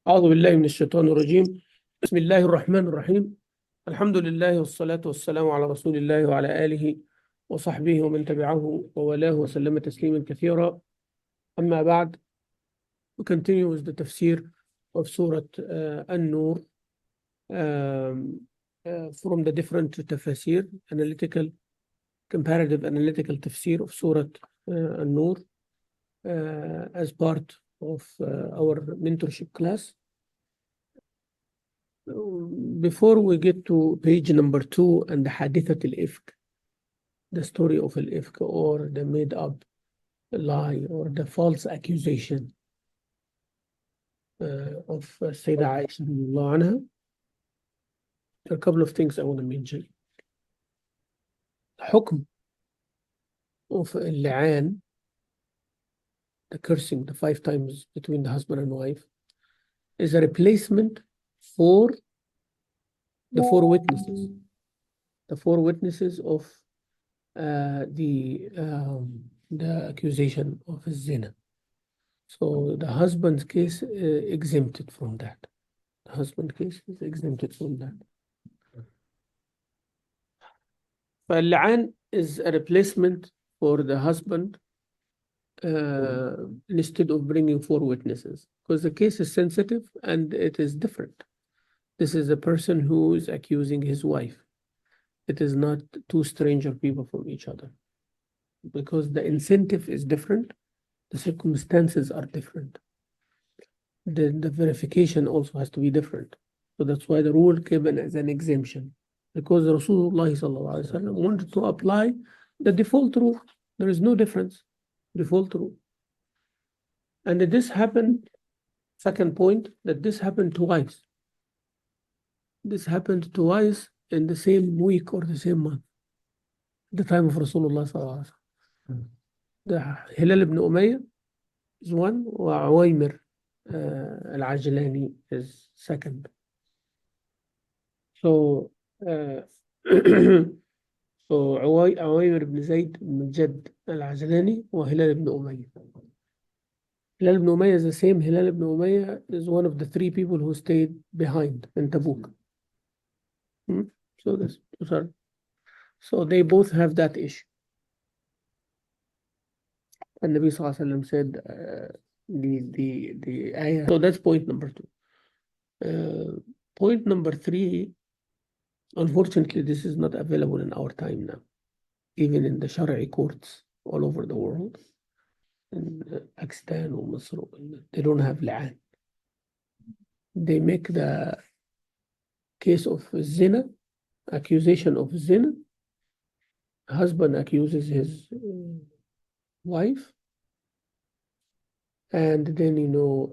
أعوذ بالله من الشيطان الرجيم. بسم الله الرحمن الرحيم. الحمد لله والصلاة والسلام على رسول الله وعلى آله وصحبه ومن تبعه وولاه وسلم تسليما كثيرا. أما بعد, we continue with the Tafsir of Surah An-Nur from the different Tafsir, analytical, comparative analytical Tafsir of Surah An-Nur as part of our mentorship class. Before we get to page number 2 and the Hadithat al-Ifk, the story of al-Ifk or the made up lie or the false accusation of Sayyidah Aisha radiallahu anha, there are a couple of things I want to mention. The hukm of al-li'an, the cursing, the 5 times between the husband and wife, is a replacement for the 4 witnesses. The 4 witnesses of the accusation of zina. So the husband's case exempted from that. The husband case is exempted from that. Al-li'an is a replacement for the husband instead of bringing 4 witnesses, because the case is sensitive and it is different. This is a person who is accusing his wife. It is not 2 stranger people from each other, because the incentive is different, the circumstances are different. The verification also has to be different. So that's why the rule came in as an exemption, because Rasulullah sallallahu alaihi wasallam wanted to apply the default rule. There is no difference, default rule. And this happened, second point, that this happened twice. This happened twice in the same week or the same month, the time of Rasulullah sallallahu alaihi wasallam. The Hilal ibn Umayyah is one, Uwaymir al-Ajlani is second. So Uwaymir ibn Zayd ibn Jadd al-Ajlani wa Hilal ibn Umayyah. Hilal ibn Umayyah is the same. Hilal ibn Umayyah is one of the 3 people who stayed behind in Tabuk. So they both have that issue. And Nabi Sallallahu Alaihi Wasallam said the ayah. So that's point number 2. Point number 3, unfortunately, this is not available in our time now, even in the Shari'i courts all over the world. In Pakistan or Misr, they don't have li'an. They make the case of zina, accusation of zina. Husband accuses his wife, and then,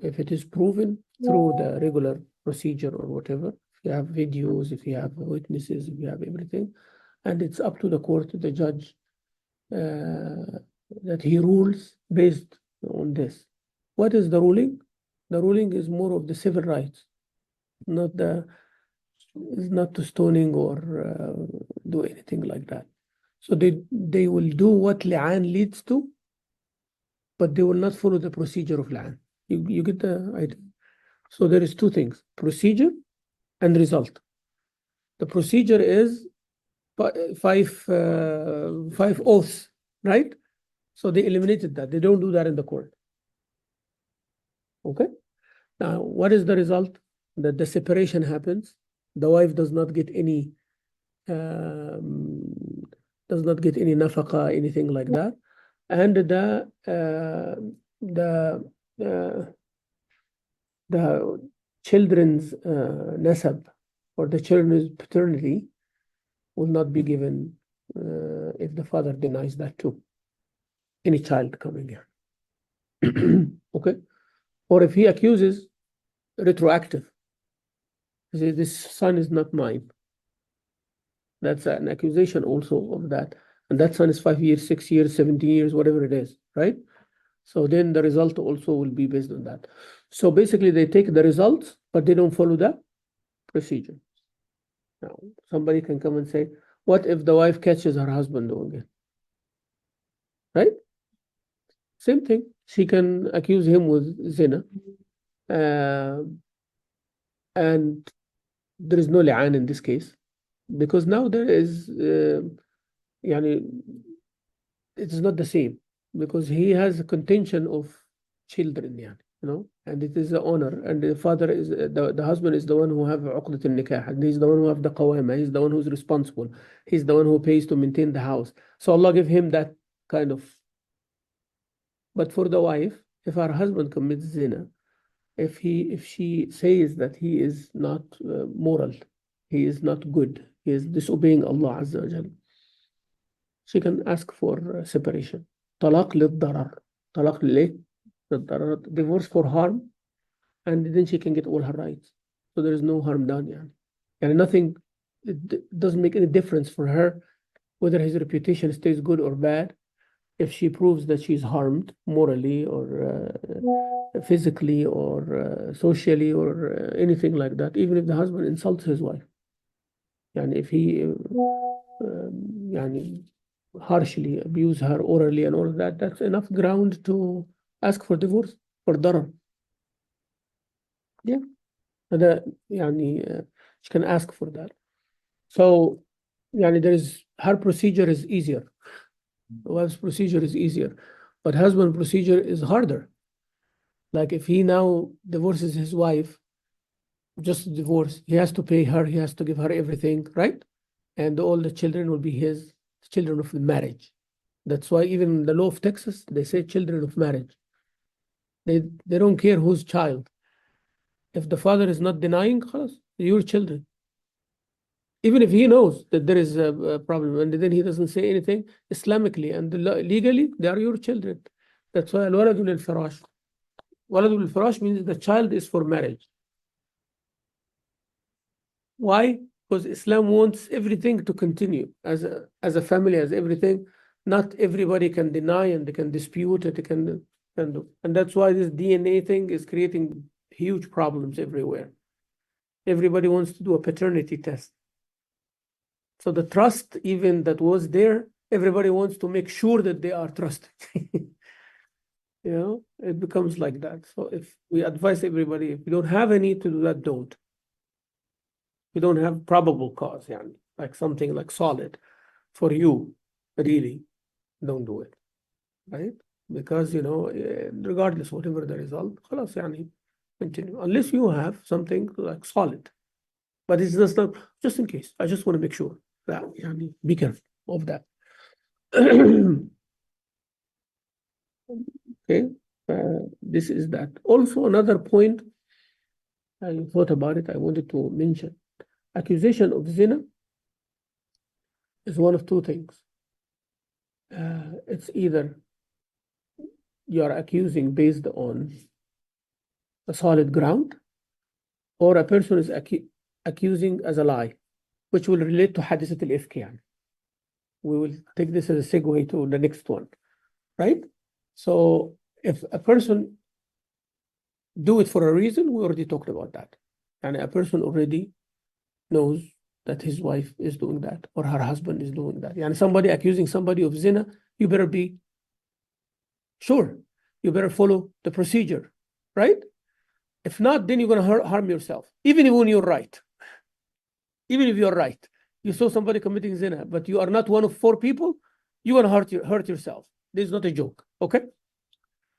if it is proven through the regular procedure or whatever, if you have videos, if you have witnesses, if you have everything, and it's up to the court, the judge, that he rules based on this. What is the ruling? The ruling is more of the civil rights, not to stoning or do anything like that. So they will do what li'an leads to, but they will not follow the procedure of li'an. You get the idea? So there is 2 things, procedure and result. The procedure is 5 oaths, right? So they eliminated that. They don't do that in the court. Okay? Now, what is the result? That the separation happens. The wife does not get any nafaqa, anything like that. And the children's nasab, or the children's paternity, will not be given if the father denies that too. Any child coming here. Okay? Or if he accuses retroactive, this son is not mine. That's an accusation also of that. And that son is 5 years, 6 years, 17 years, whatever it is, right? So then the result also will be based on that. So basically they take the results, but they don't follow the procedure. Now, somebody can come and say, what if the wife catches her husband doing it? Right? Same thing. She can accuse him with zina. And there is no li'an in this case, because now there is, يعني, it is not the same, because he has a contention of children, يعني, and it is the honor, and the father is, the husband is the one who have عقدة النكاح, and he's the one who have the qawama, he's the one who's responsible, he's the one who pays to maintain the house. So Allah give him that kind of. But for the wife, if her husband commits zina, if she says that he is not moral, he is not good, he is disobeying Allah Azza wa Jal, she can ask for separation. طلاق للضرر. طلاق ليه؟ للضرر. Divorce for harm, and then she can get all her rights. So there is no harm done, يعني. And nothing, it doesn't make any difference for her whether his reputation stays good or bad. If she proves that she's harmed morally or physically or socially or anything like that, even if the husband insults his wife, and if he harshly abuse her orally and all of that, that's enough ground to ask for divorce for ضرر. Yeah, هذا she can ask for that. So there is, her procedure is easier. Wife's procedure is easier, but husband procedure is harder. Like if he now divorces his wife, just divorce, he has to pay her, he has to give her everything, right? And all the children will be his, children of the marriage. That's why even in the law of Texas, they say children of marriage. They don't care whose child. If the father is not denying, خلاص, your children. Even if he knows that there is a problem and then he doesn't say anything, Islamically and legally, they are your children. That's why الولد للفراش. ولد للفراش means the child is for marriage. Why? Because Islam wants everything to continue as a family, as everything. Not everybody can deny and they can dispute it. They can do. And that's why this DNA thing is creating huge problems everywhere. Everybody wants to do a paternity test. So the trust even that was there, everybody wants to make sure that they are trusted. It becomes like that. So if we advise everybody, if you don't have any to do that, don't. You don't have probable cause, like something like solid for you, really, don't do it, right? Because, regardless, whatever the result, خلاص, continue. Unless you have something like solid. But it's just not, just in case. I just want to make sure that, be careful of that. Okay, this is that. Also, another point, I thought about it, I wanted to mention. Accusation of zina is one of two things. It's either you are accusing based on a solid ground, or a person is accusing as a lie, which will relate to hadithat al-ifk. We will take this as a segue to the next one, right? So if a person do it for a reason, we already talked about that. And a person already knows that his wife is doing that or her husband is doing that. And somebody accusing somebody of zina, you better be sure. You better follow the procedure, right? If not, then you're going to harm yourself, even when you're right. Even if you're right. You saw somebody committing zina, but you are not one of 4 people, you're going to hurt yourself. This is not a joke, okay?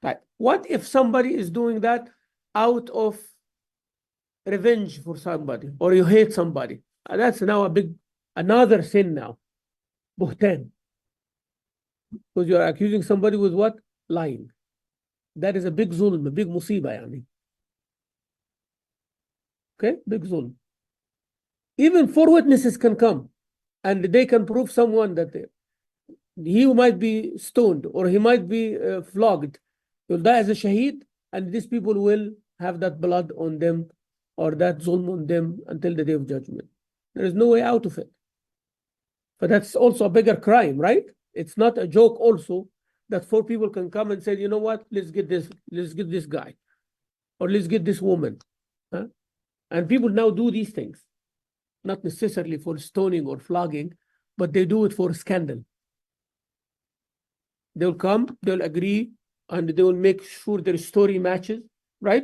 Right. What if somebody is doing that out of revenge for somebody, or you hate somebody? That's now another sin now. Buhtan. Because you are accusing somebody with what? Lying. That is a big zulm, a big musiba, Okay, big zulm. Even 4 witnesses can come and they can prove someone that he might be stoned or he might be flogged. He'll die as a shaheed, and these people will have that blood on them or that zulm on them until the day of judgment. There is no way out of it. But that's also a bigger crime, right? It's not a joke also that 4 people can come and say, you know what, let's get this guy, or let's get this woman. Huh? And people now do these things, not necessarily for stoning or flogging, but they do it for scandal. They'll come, they'll agree, and they will make sure their story matches, right?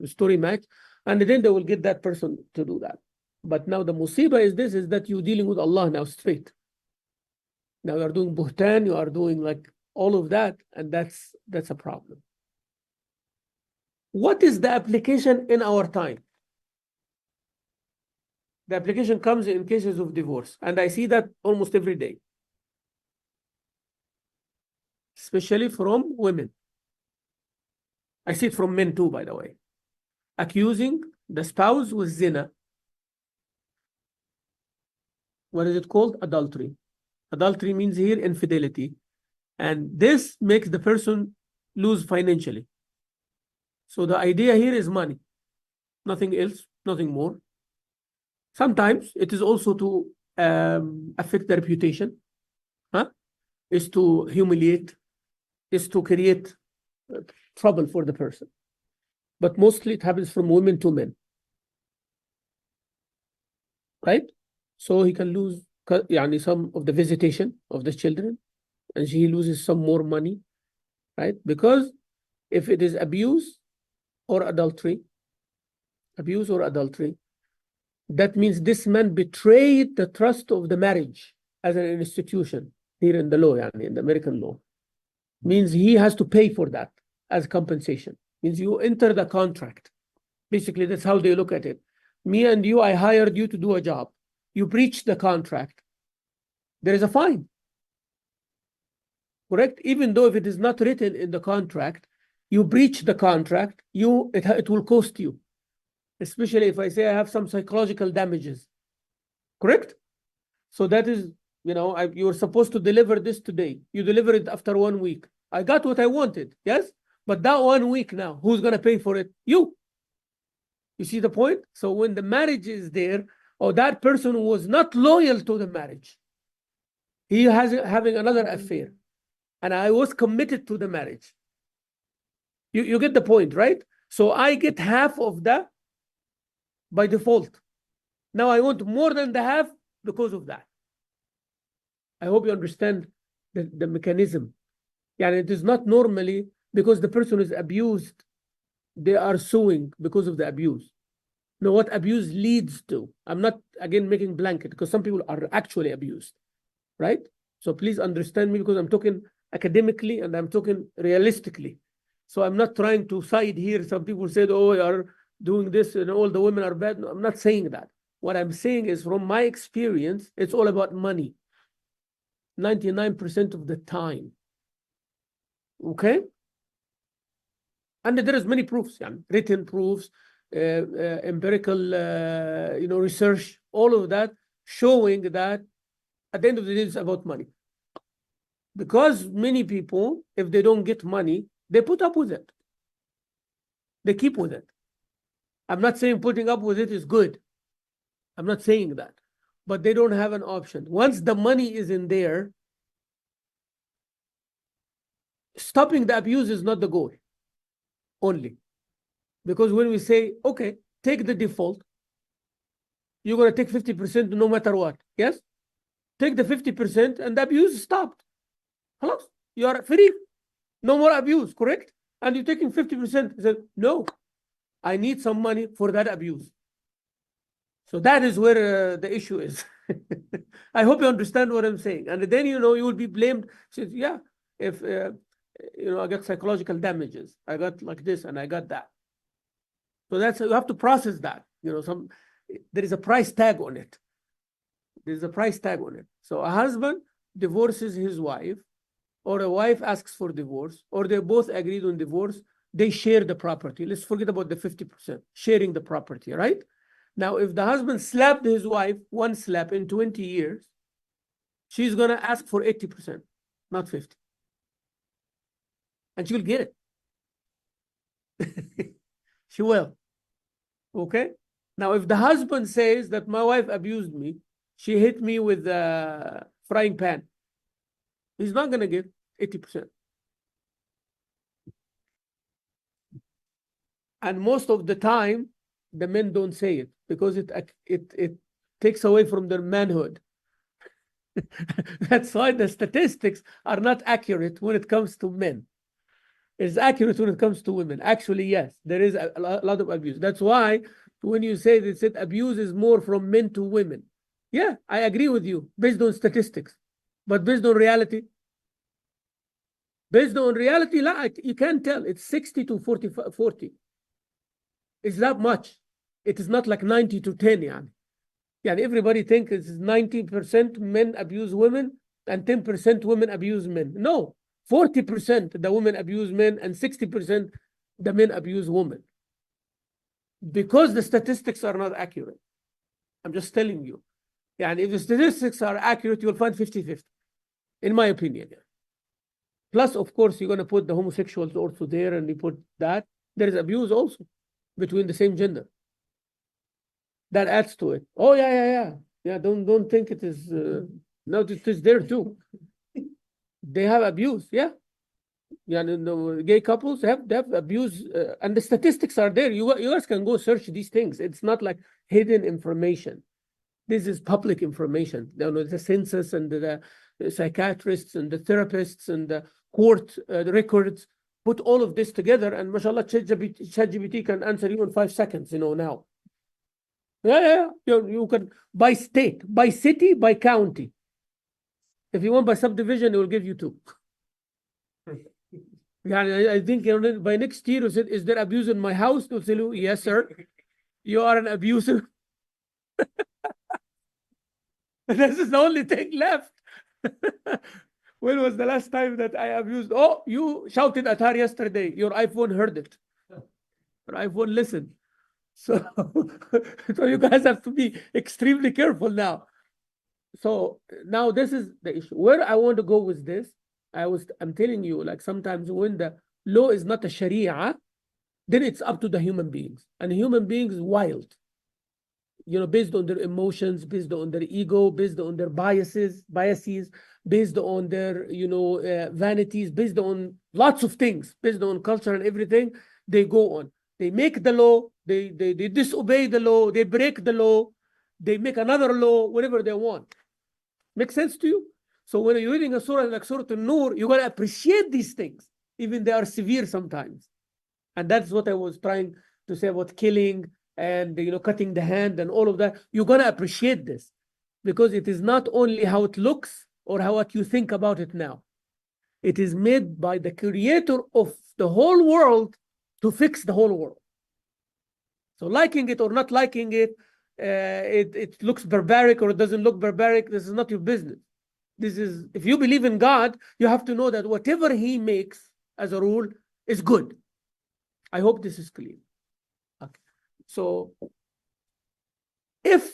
The story match. And then they will get that person to do that. But now the musibah is that you're dealing with Allah now straight. Now you are doing buhtan, you are doing like all of that, and that's a problem. What is the application in our time? The application comes in cases of divorce, and I see that almost every day, especially from women. I see it from men too, by the way, accusing the spouse with zina. What is it called? Adultery. Adultery means here infidelity. And this makes the person lose financially. So the idea here is money, nothing else, nothing more. Sometimes it is also to affect the reputation, is to humiliate, is to create trouble for the person. But mostly it happens from women to men, right? So he can lose some of the visitation of the children, and he loses some more money, right? Because if it is abuse or adultery, that means this man betrayed the trust of the marriage as an institution here in the law, in the American law. Means he has to pay for that as compensation. Means you enter the contract. Basically, that's how they look at it. Me and you, I hired you to do a job. You breached the contract. There is a fine. Correct? Even though if it is not written in the contract, you breach the contract, it will cost you. Especially if I say I have some psychological damages. Correct? So that is, you were supposed to deliver this today. You deliver it after 1 week. I got what I wanted, yes? But that 1 week now, who's going to pay for it? You. You see the point? So when the marriage is there, or that person was not loyal to the marriage, he has having another affair, and I was committed to the marriage. You get the point, right? So I get half of that by default. Now I want more than the half because of that. I hope you understand the mechanism. It is not normally because the person is abused, they are suing because of the abuse. No, what abuse leads to. I'm not, again, making blanket because some people are actually abused, right? So please understand me because I'm talking academically and I'm talking realistically. So I'm not trying to side here. Some people said, oh, you are doing this and all the women are bad. No, I'm not saying that. What I'm saying is from my experience, it's all about money. 99% of the time. Okay? And there is many proofs, written proofs, empirical, research, all of that showing that at the end of the day, it's about money. Because many people, if they don't get money, they put up with it. They keep with it. I'm not saying putting up with it is good. I'm not saying that. But they don't have an option. Once the money is in there, stopping the abuse is not the goal only. Because when we say, okay, take the default, you're going to take 50% no matter what. Yes? Take the 50% and the abuse stopped. Hello? You are free. No more abuse, correct? And you're taking 50%. He said, no, I need some money for that abuse. So that is where the issue is. I hope you understand what I'm saying. And then, you will be blamed. Says, yeah, if, I got psychological damages. I got like this and I got that. So you have to process that. There is a price tag on it. There's a price tag on it. So a husband divorces his wife, or a wife asks for divorce, or they both agreed on divorce, they share the property. Let's forget about the 50%, sharing the property, right? Now, if the husband slapped his wife, one slap in 20 years, she's going to ask for 80%, not 50. And she will get it. She will. Okay? Now, if the husband says that my wife abused me, she hit me with a frying pan, he's not going to get 80%. And most of the time, the men don't say it because it takes away from their manhood. That's why the statistics are not accurate when it comes to men. It's accurate when it comes to women. Actually, yes, there is a lot of abuse. That's why when you say that abuse is more from men to women, yeah, I agree with you based on statistics, but based on reality, you can't tell. It's 60 to 40. It's that much. It is not like 90 to 10. Yeah, everybody thinks it's 90% men abuse women and 10% women abuse men. No, 40% the women abuse men and 60% the men abuse women. Because the statistics are not accurate. I'm just telling you. Yeah, and if the statistics are accurate, you'll find 50-50, in my opinion. Yeah. Plus, of course, you're going to put the homosexuals also there, and you put that. There is abuse also between the same gender. That adds to it. Oh, yeah. Yeah, don't think it is... no, it is there too. They have abuse, yeah. Yeah, the gay couples have abuse, and the statistics are there. You guys can go search these things. It's not like hidden information. This is public information. The census and the psychiatrists and the therapists and the court records put all of this together, and mashallah, ChatGPT can answer you in 5 seconds, now. Yeah. You can by state, by city, by county. If you want by subdivision, it will give you 2. Yeah, I think by next year, is there abuse in my house? They'll say, yes, sir. You are an abuser. This is the only thing left. When was the last time that I abused? Oh, you shouted at her yesterday. Your iPhone heard it. Your iPhone listened. So, so you guys have to be extremely careful now. So now this is the issue. Where I want to go with this, I'm telling you, like sometimes when the law is not a Sharia, then it's up to the human beings. And human beings wild. Based on their emotions, based on their ego, based on their biases, based on their, vanities, based on lots of things, based on culture and everything, they go on. They make the law, they disobey the law, they break the law, they make another law, whatever they want. Make sense to you? So when you're reading a surah like Surah An-Nur, you got to appreciate these things, even they are severe sometimes. And that's what I was trying to say about killing and cutting the hand and all of that. You're going to appreciate this because it is not only how it looks or what you think about it now. It is made by the creator of the whole world to fix the whole world. So liking it or not liking it, it looks barbaric or it doesn't look barbaric, this is not your business. This is, if you believe in God, you have to know that whatever he makes as a rule is good. I hope this is clear. Okay. So if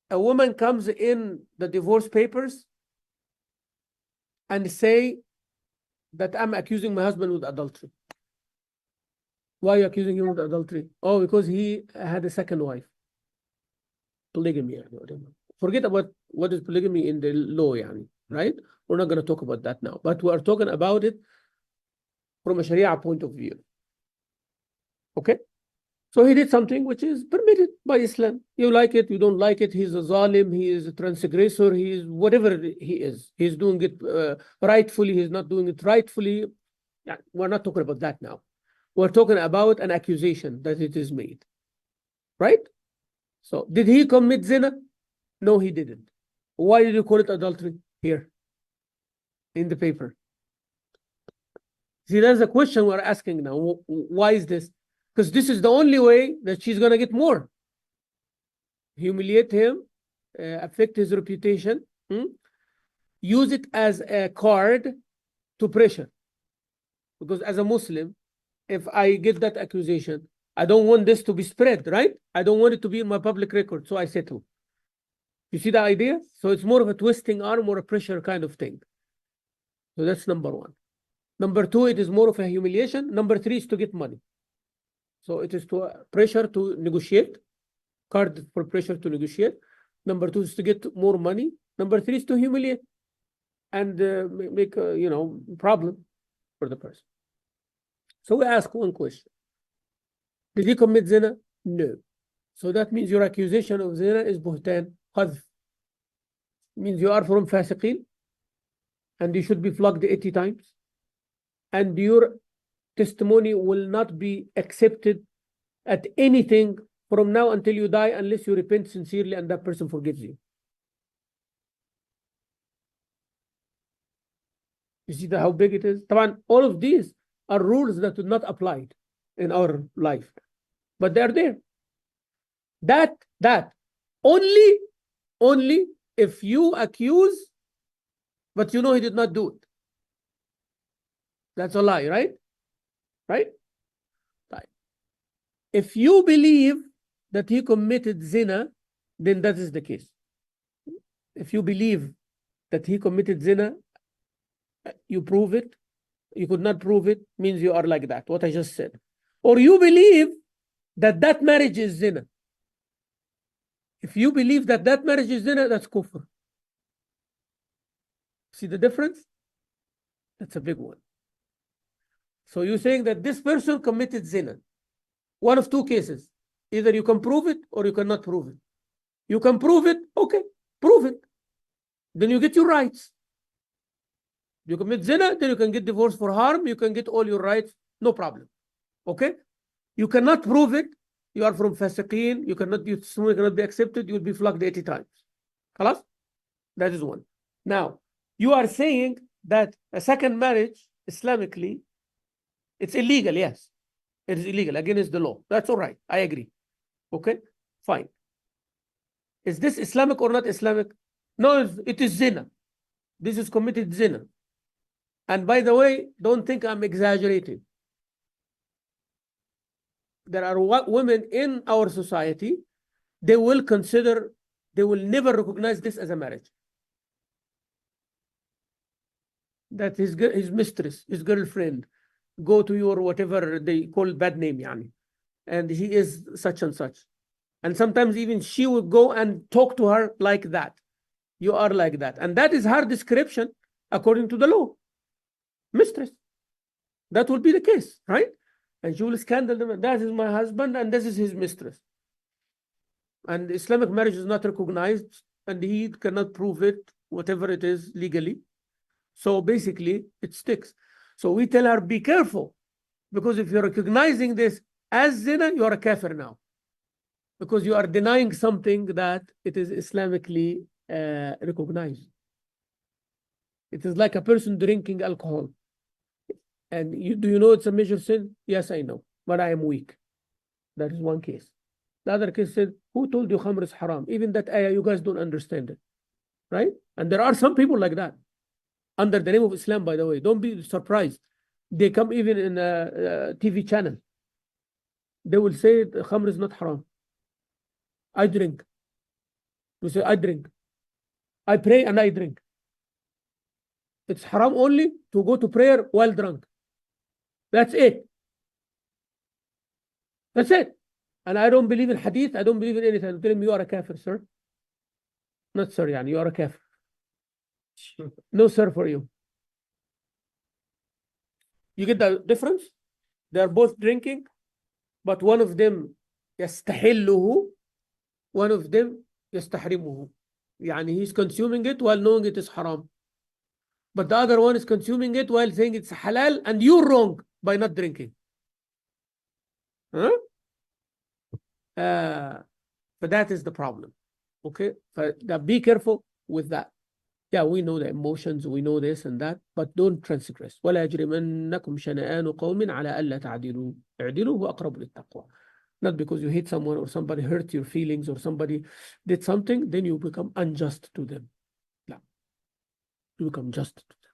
a woman comes in the divorce papers and say that I'm accusing my husband with adultery. Why are you accusing him with adultery? Oh, because he had a second wife. Polygamy. Forget about what is polygamy in the law, right? We're not going to talk about that now. But we are talking about it from a Sharia point of view. Okay? So he did something which is permitted by Islam. You like it, you don't like it. He's a zalim, he is a transgressor, he is whatever he is. He's doing it rightfully, he's not doing it rightfully. Yeah, we're not talking about that now. We're talking about an accusation that it is made. Right? So did he commit zina? No, he didn't. Why did you call it adultery? Here, in the paper. See, that's the question we're asking now. Why is this? Because this is the only way that she's going to get more. Humiliate him, affect his reputation, use it as a card to pressure. Because as a Muslim, if I get that accusation, I don't want this to be spread, right? I don't want it to be in my public record, so I settle. You see the idea? So it's more of a twisting arm or a pressure kind of thing. So that's number one. Number two, it is more of a humiliation. Number three is to get money. So it is to pressure to negotiate, card for pressure to negotiate. Number two is to get more money. Number three is to humiliate and make a problem for the person. So we ask one question. Did he commit zina? No. So that means your accusation of zina is buhtan, qadhf. Means you are from fasiqin and you should be flogged 80 times. and your testimony will not be accepted at anything from now until you die unless you repent sincerely and that person forgives you. You see how big it is? All of these are rules that would not apply in our life, but they are there. That only if you accuse, but you know he did not do it. That's a lie, right? Right? If you believe that he committed zina, then that is the case. If you believe that he committed zina, you prove it. You could not prove it, means you are like that, what I just said. Or you believe that that marriage is zina. If you believe that that marriage is zina, that's kufr. See the difference? That's a big one. So you're saying that this person committed zina. One of two cases. Either you can prove it or you cannot prove it. You can prove it, okay, prove it. Then you get your rights. You commit zina, then you can get divorced for harm, you can get all your rights, no problem. Okay? You cannot prove it, you are from fasiqeen, you cannot be accepted, you will be flogged 80 times. Khalas? That is one. Now, you are saying that a second marriage, Islamically, it's illegal, yes. It is illegal, against the law. That's all right, I agree. Okay? Fine. Is this Islamic or not Islamic? No, it is zina. This is committed zina. And by the way, don't think I'm exaggerating. There are women in our society, they will never recognize this as a marriage. That his mistress, his girlfriend, go to your whatever they call bad name, yani, and he is such and such. And sometimes even she will go and talk to her like that. You are like that. And that is her description according to the law. Mistress. That would be the case, right? And she will scandal them. That is my husband and this is his mistress. And Islamic marriage is not recognized and he cannot prove it, whatever it is, legally. So basically, it sticks. So we tell her, be careful. Because if you're recognizing this as zina, you are a kafir now. Because you are denying something that it is Islamically recognized. It is like a person drinking alcohol. And do you know it's a major sin? Yes, I know, but I am weak. That is one case. The other case said, who told you khamr is haram? Even that ayah, you guys don't understand it, right? And there are some people like that, under the name of Islam, by the way. Don't be surprised. They come even in a TV channel. They will say, khamr is not haram. I drink. We say, I drink. I pray and I drink. It's haram only to go to prayer while drunk. That's it. That's it. And I don't believe in hadith. I don't believe in anything. I'm telling you, you are a kafir, sir. Not sir, yani, you are a kafir. No sir for you. You get the difference? They are both drinking, but one of them يستحله, one of them يستحرمه. Yani he's consuming it while knowing it is haram. But the other one is consuming it while saying it's halal, and you're wrong by not drinking. Huh? But that is the problem. Okay? Be careful with that. Yeah, we know the emotions, we know this and that, but don't transgress. ولا يجرمنكم شنآن قوم على ألا تعدلوا اعدلوا هو أقرب للتقوى. Not because you hate someone or somebody hurt your feelings or somebody did something, then you become unjust to them. No. You become just to them.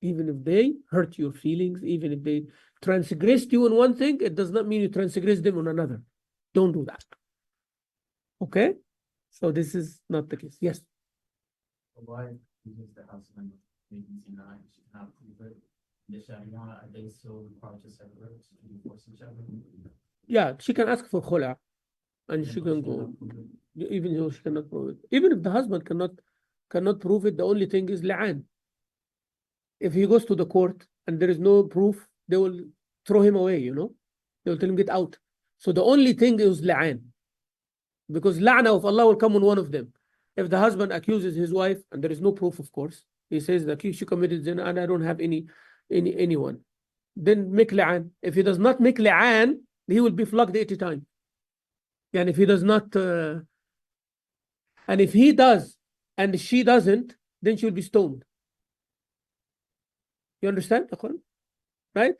Even if they hurt your feelings, even if they transgressed you on one thing, it does not mean you transgress them on another. Don't do that. Okay? So this is not the case. Yes? Why is the husband making zina and she cannot prove it? The Sharia, are they still required to separate to divorce each other? Yeah, she can ask for khula and she can go, even though she cannot prove it. Even if the husband cannot prove it, the only thing is li'an. If he goes to the court and there is no proof, they will throw him away, you know. They will tell him, get out. So the only thing is li'an. Because la'na of Allah will come on one of them. If the husband accuses his wife, and there is no proof, of course, he says that she committed zina and I don't have anyone. then make li'an. If he does not make li'an, he will be flogged 80 times. And if he does not, and if he does and she doesn't, then she will be stoned. You understand, right?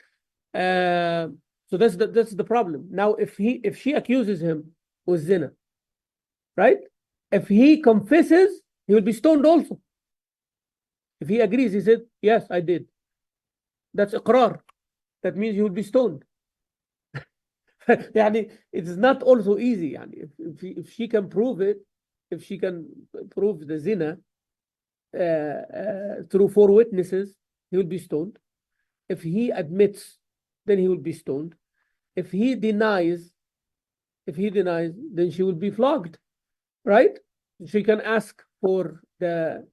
So that's the problem. Now, if she accuses him with zina, right? If he confesses, he will be stoned also. If he agrees, he said, yes, I did. That's iqrar. That means he will be stoned. يعني it is not also easy. يعني if she can prove it, if she can prove the zina through 4 witnesses, he will be stoned. If he admits, then he will be stoned. If he denies, then she will be flogged, right? She can ask for the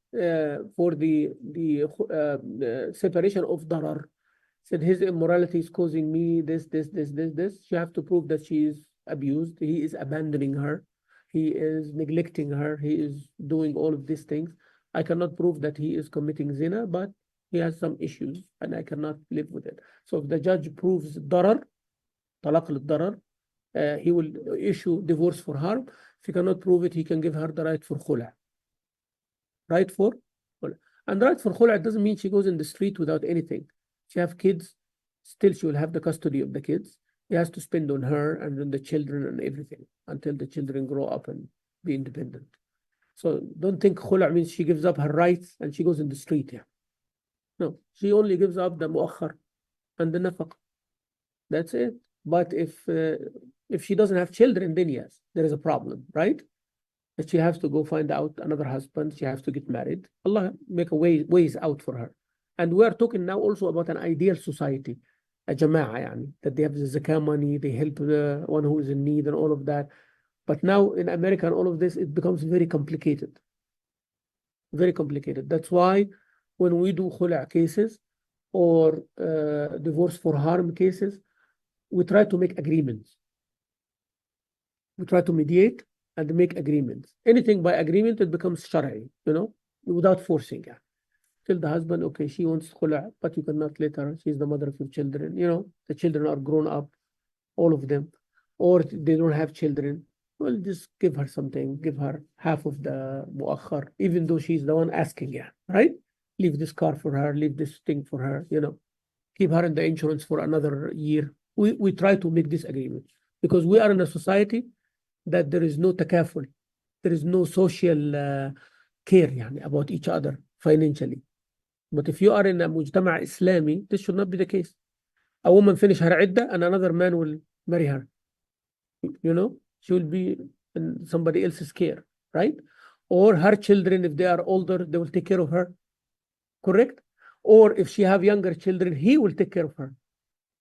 separation of darar. Said his immorality is causing me this. She have to prove that she is abused. He is abandoning her. He is neglecting her. He is doing all of these things. I cannot prove that he is committing zina, but he has some issues and I cannot live with it. So if the judge proves darar, talaq al-darar, he will issue divorce for harm. If he cannot prove it, he can give her the right for khula. Right for khula. And right for khula, it doesn't mean she goes in the street without anything. She have kids, still she will have the custody of the kids. He has to spend on her and on the children and everything until the children grow up and be independent. So don't think khula means she gives up her rights and she goes in the street. Yeah. No, she only gives up the muakhar and the nafaq. That's it. But if she doesn't have children, then yes, there is a problem, right? That she has to go find out another husband. She has to get married. Allah make a ways out for her. And we are talking now also about an ideal society, a jama'ah, يعني, that they have the zakah money, they help the one who is in need and all of that. But now in America and all of this, it becomes very complicated. Very complicated. That's why when we do khula' cases or divorce for harm cases, we try to make agreements. We try to mediate and make agreements. Anything by agreement, it becomes shari'i, without forcing. Yeah. Tell the husband, okay, she wants khula', but you cannot let her. She's the mother of your children. The children are grown up, all of them, or they don't have children. Well, just give her something, give her half of the muakhar, even though she's the one asking, yeah, right? Leave this car for her, leave this thing for her, keep her in the insurance for another year. We try to make this agreement because we are in a society that there is no takaful, there is no social care يعني, about each other financially. But if you are in a mujtama' Islami, this should not be the case. A woman finish her iddah and another man will marry her. She will be in somebody else's care, right? Or her children, if they are older, they will take care of her, correct? Or if she have younger children, he will take care of her.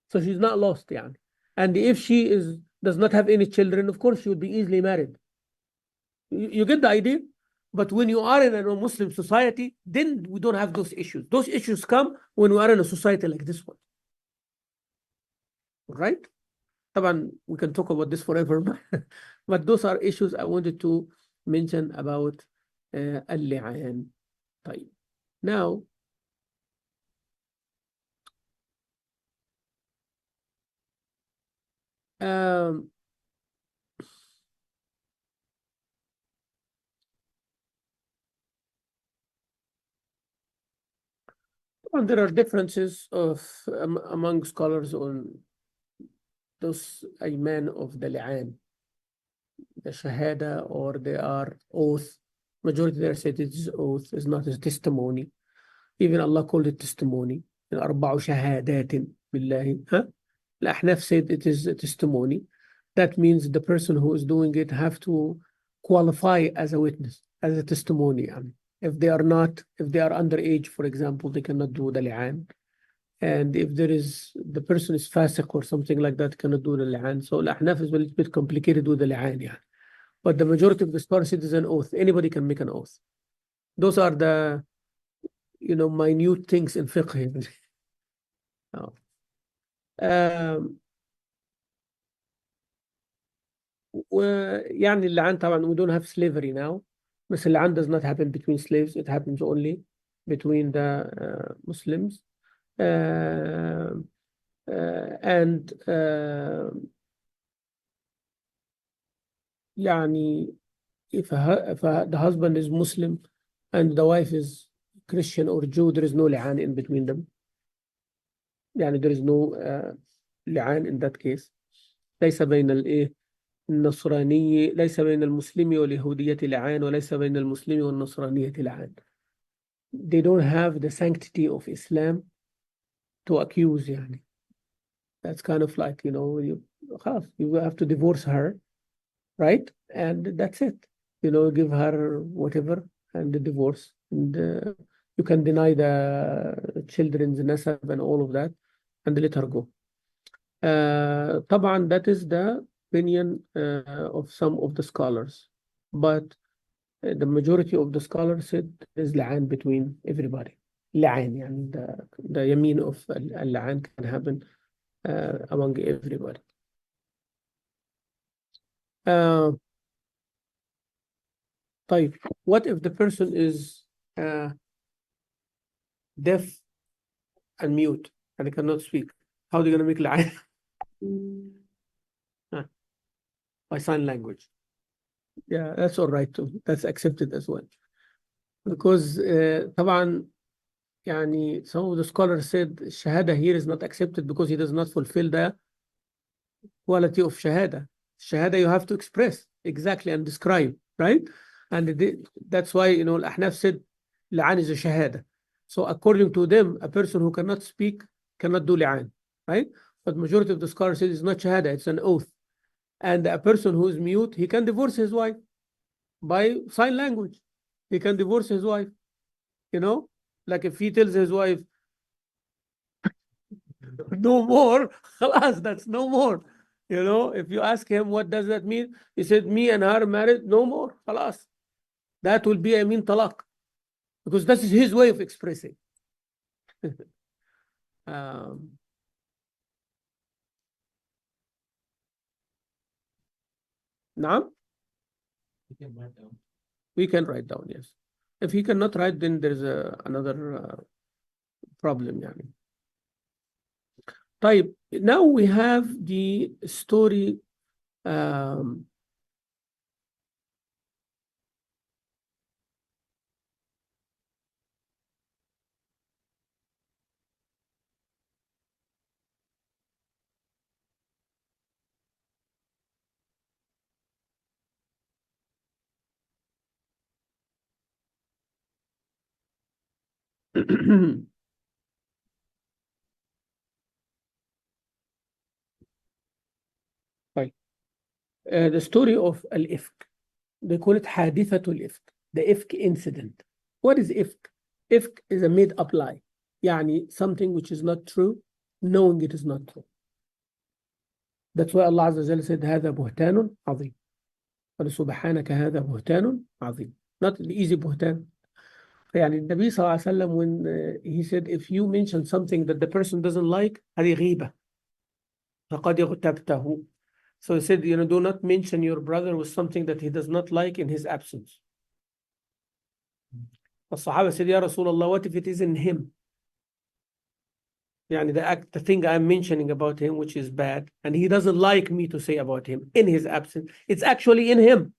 So she's not lost, يعني. And if she does not have any children, of course, she will be easily married. You get the idea? But when you are in a Muslim society, then we don't have those issues. Those issues come when we are in a society like this one. Right? طبعا we can talk about this forever, but those are issues I wanted to mention about al-li'an. طيب. Now, there are differences among scholars on those ayman of the li'an, the shahada, or they are oath. Majority there said it is oath, is not a testimony. Even Allah called it testimony. أربع شهادات بالله. الأحناف said it is a testimony. That means the person who is doing it have to qualify as a witness, as a testimony. If they are underage, for example, they cannot do the li'an. And if the person is fasiq or something like that, cannot do the li'an. So al-Ahnaf is a little bit complicated with the li'an. Yeah. But the majority of the scholars, it is an oath. Anybody can make an oath. Those are the, minute things in fiqh. يعني اللعان طبعا we don't have slavery now. بس اللعان does not happen between slaves. It happens only between the Muslims. and يعني if the husband is Muslim and the wife is Christian or Jew, there is no li'an in between them. يعني there is no li'an in that case. ليس بين الإيه النصراني، ليس بين المسلم واليهودية لعان، وليس بين المسلم والنصرانية لعان. They don't have the sanctity of Islam to accuse يعني. That's kind of like, you know, خلاص, you have to divorce her, right? And that's it. You know, give her whatever and the divorce. And you can deny the children's nasab and all of that and let her go. طبعا that is the opinion of some of the scholars, but the majority of the scholars said is لعان between everybody. لعان يعني the يمين of اللعان can happen among everybody. طيب, what if the person is deaf and mute and he cannot speak? How are they going to make لعان? By sign language. Yeah, that's all right too. That's accepted as well. Because طبعا يعني some of the scholars said shahada here is not accepted because he does not fulfill the quality of shahada. Shahada you have to express exactly and describe, right? And that's why, you know, Al-Ahnaf said li'an is a shahada. So according to them, a person who cannot speak cannot do li'an, right? But majority of the scholars said it's not shahada, it's an oath. And a person who is mute, he can divorce his wife by sign language. He can divorce his wife, you know, like if he tells his wife, no more, خلاص, that's no more. You know, if you ask him, what does that mean? He said, me and her married, no more, خلاص. That will be a mean talaq, because that is his way of expressing. Now, we can write down, yes. If he cannot write, then there's another problem. يعني. طيب, now we have the story طيب, the story of al-ifk. They call it حادثة الإفك, the ifk incident. What is ifk? Ifk is a made up lie. يعني something which is not true, knowing it is not true. That's why Allah Azza wa Jalla said هذا بهتان عظيم. قال سبحانك هذا بهتان عظيم. Not an easy بهتان. يعني النبي صلى الله عليه وسلم, when he said, if you mention something that the person doesn't like, هذه غيبة. فقد اغتبته. So he said, you know, do not mention your brother with something that he does not like in his absence. الصحابة said, يا رسول الله, what if it isn't him? يعني the thing I'm mentioning about him, which is bad, and he doesn't like me to say about him in his absence, it's actually in him.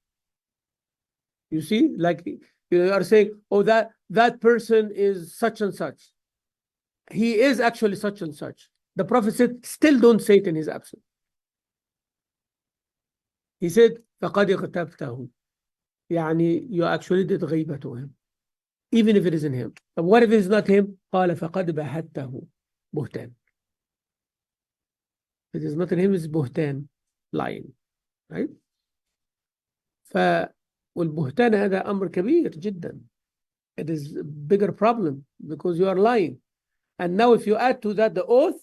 You see, like you are saying, oh, that person is such and such. He is actually such and such. The Prophet said, still don't say it in his absence. He said, فَقَدْ اغْتَبْتَهُ. يعني you actually did غيبة to him, even if it isn't him. But what if it's not him? قال فَقَدْ بَهَتَّهُ. بهتان. If it is not in him, it's بهتان, lying, right? والبهتان هذا أمر كبير جدا. It is a bigger problem because you are lying. And now if you add to that the oath,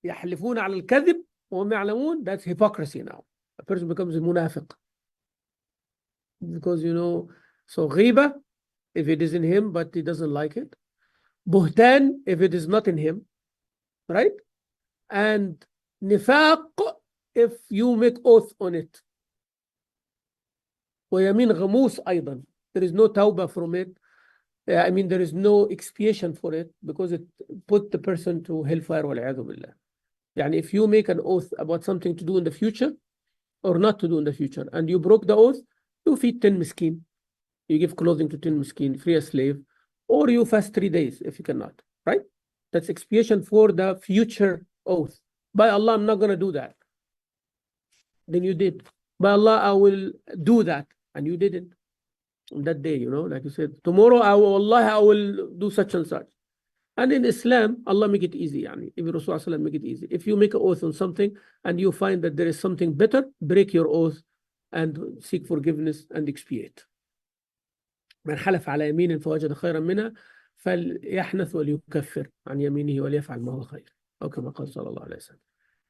يحلفون على الكذب وهم يعلمون, that's hypocrisy now. A person becomes a munafiq. Because, you know, so ghiba, if it is in him, but he doesn't like it. Buhtan, if it is not in him, right? And nifaq, if you make oath on it. ويمين غموس أيضا. There is no tawbah from it. I mean, there is no expiation for it because it put the person to hellfire والعياذ بالله. يعني if you make an oath about something to do in the future or not to do in the future and you broke the oath, you feed 10 miskin, you give clothing to 10 miskin, free a slave, or you fast 3 days if you cannot, right? That's expiation for the future oath. By Allah, I'm not going to do that. Then you did. By Allah, I will do that. And you didn't. On that day, like you said, tomorrow, I will do such and such. And in Islam, Allah make it easy. Even Rasulullah make it easy. If you make an oath on something and you find that there is something better, break your oath and seek forgiveness and expiate. من حلف على يمين فوجد خيرا منها فليحنث وليكفر عن يمينه وليفعل ما هو خير أو كما قال صلى الله عليه وسلم.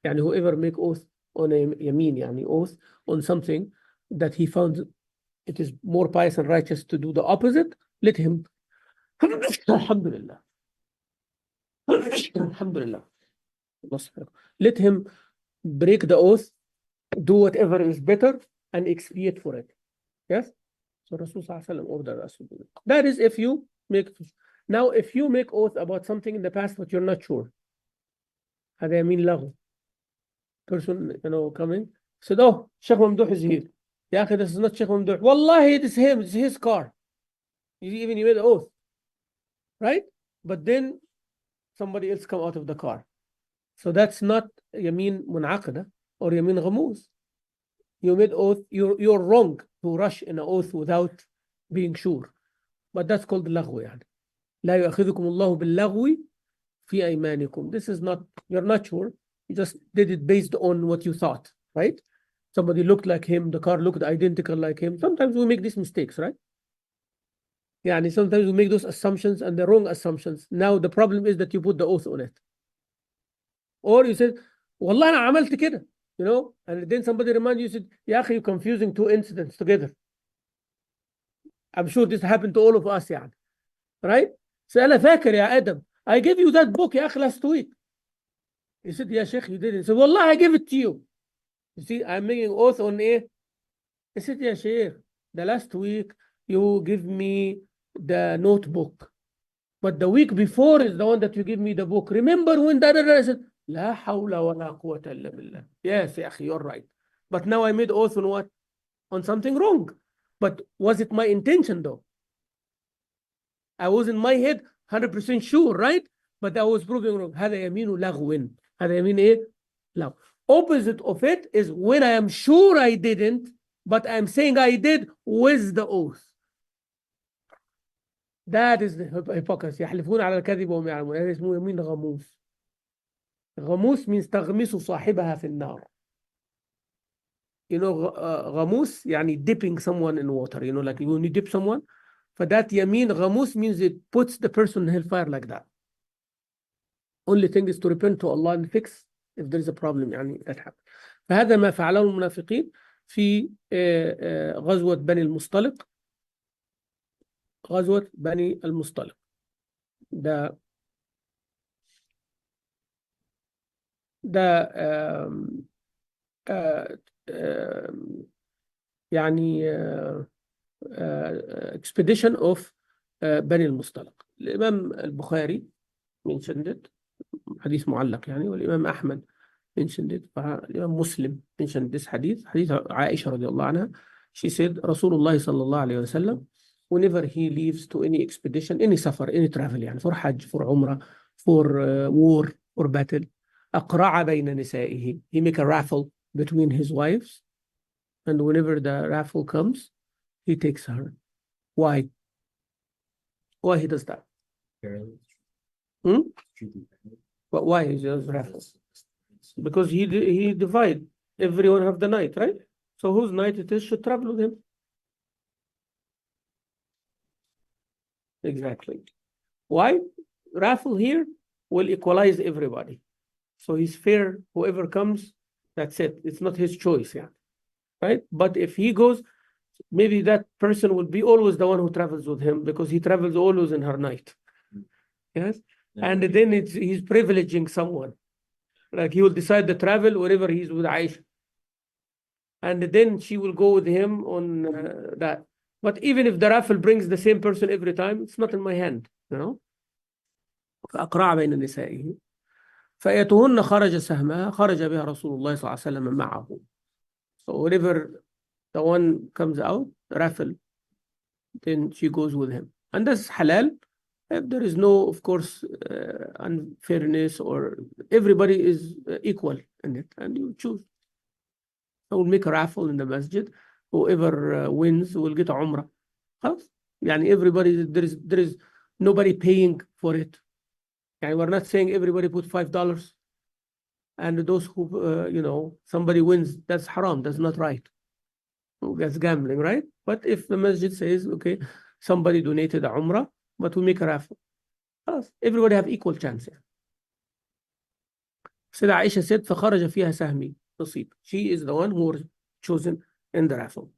يعني whoever make oath on a يمين, يعني oath on something that he found it is more pious and righteous to do the opposite, let him alhamdulillah alhamdulillah let him break the oath, do whatever is better and expiate for it. Yes. So Rasul ordered us to do it. That is if you make. Now, if you make oath about something in the past but you're not sure, هذا يمين لغو. Person, coming, said, "Oh, Sheikh Mamdouh is here." يا أخي, this is not Sheikh Mamdouh. Wallahi, it is him. It's his car. You made an oath, right? But then somebody else come out of the car. So that's not يمين منعقدة or يمين غموس. You made oath. You're wrong to rush in an oath without being sure. But that's called لغو يعني. لا يؤاخذكم الله باللغو في أيمانكم. This is not, you're not sure. You just did it based on what you thought, right? Somebody looked like him, the car looked identical like him. Sometimes we make these mistakes, right? يعني sometimes we make those assumptions and the wrong assumptions. Now the problem is that you put the oath on it. Or you said, والله أنا عملت كده, and then somebody remind you, said, يا أخي, you're confusing two incidents together. I'm sure this happened to all of us يعني. Right? So أنا فاكر يا آدم, I gave you that book يا أخي last week. He said, yeah, Sheikh, you didn't. He said, والله I gave it to you. You see, I'm making oath on it. He said, yeah, Sheikh, the last week you give me the notebook. But the week before is the one that you give me the book. Remember when that I said, لا حول ولا قوة إلا بالله. Yes, يا أخي, you're right. But now I made oath on what? On something wrong. But was it my intention though? I was in my head 100% sure, right? But I was proving wrong. هذا يمين لغو. هذا يمين إيه؟ لغو. Opposite of it is when I am sure I didn't, but I'm saying I did with the oath. That is the hypocrisy. يحلفون على الكذب وهم يعلمون. هذا اسمه يمين غموس. غموس means تغمس صاحبها في النار. غموس يعني dipping someone in water. Like when you dip someone. For that يمين غموس means it puts the person in hellfire like that. Only thing is to repent to Allah and fix if there is a problem يعني that happens. فهذا ما فعله المنافقين في غزوة بني المصطلق. غزوة بني المصطلق. ده يعني expedition of بني المصطلق. الإمام البخاري mentioned it, حديث معلق يعني, والإمام أحمد mentioned it, والإمام مسلم mentioned this حديث عائشة رضي الله عنها. She said, رسول الله صلى الله عليه وسلم, whenever he leaves to any expedition, any safar, any travel يعني, for Hajj, for Umrah, for war, or battle, أقرع بين نسائه. He make a raffle between his wives, and whenever the raffle comes, he takes her. Why? Why he does that? But why he does raffle? Because he divide. Everyone have the night, right? So whose night it is should travel with him. Exactly. Why? Raffle here will equalize everybody. So he's fair. Whoever comes, that's it. It's not his choice, yeah. Right? But if he goes, maybe that person will be always the one who travels with him because he travels always in her night. Yes? And then he's privileging someone. Like he will decide the travel wherever he's with Aisha. And then she will go with him on that. But even if the raffle brings the same person every time, it's not in my hand, أقرع بين نسائه. فأيتهن خرج سهمها خرج بها رسول الله صلى الله عليه وسلم معه. So whenever the one comes out, raffle, then she goes with him. And that's halal. If there is no, of course, unfairness or everybody is equal in it, and you choose. I will make a raffle in the masjid. Whoever wins will get a umrah. خلاص. يعني everybody, there is nobody paying for it. يعني we're not saying everybody put $5 and those who, somebody wins, that's haram, that's not right. That's gambling, right? But if the masjid says, okay, somebody donated a umrah, but we make a raffle. خلاص. Everybody have equal chance. سيدة عائشة said فخرج فيها سهمي نصيب. She is the one who was chosen in the raffle.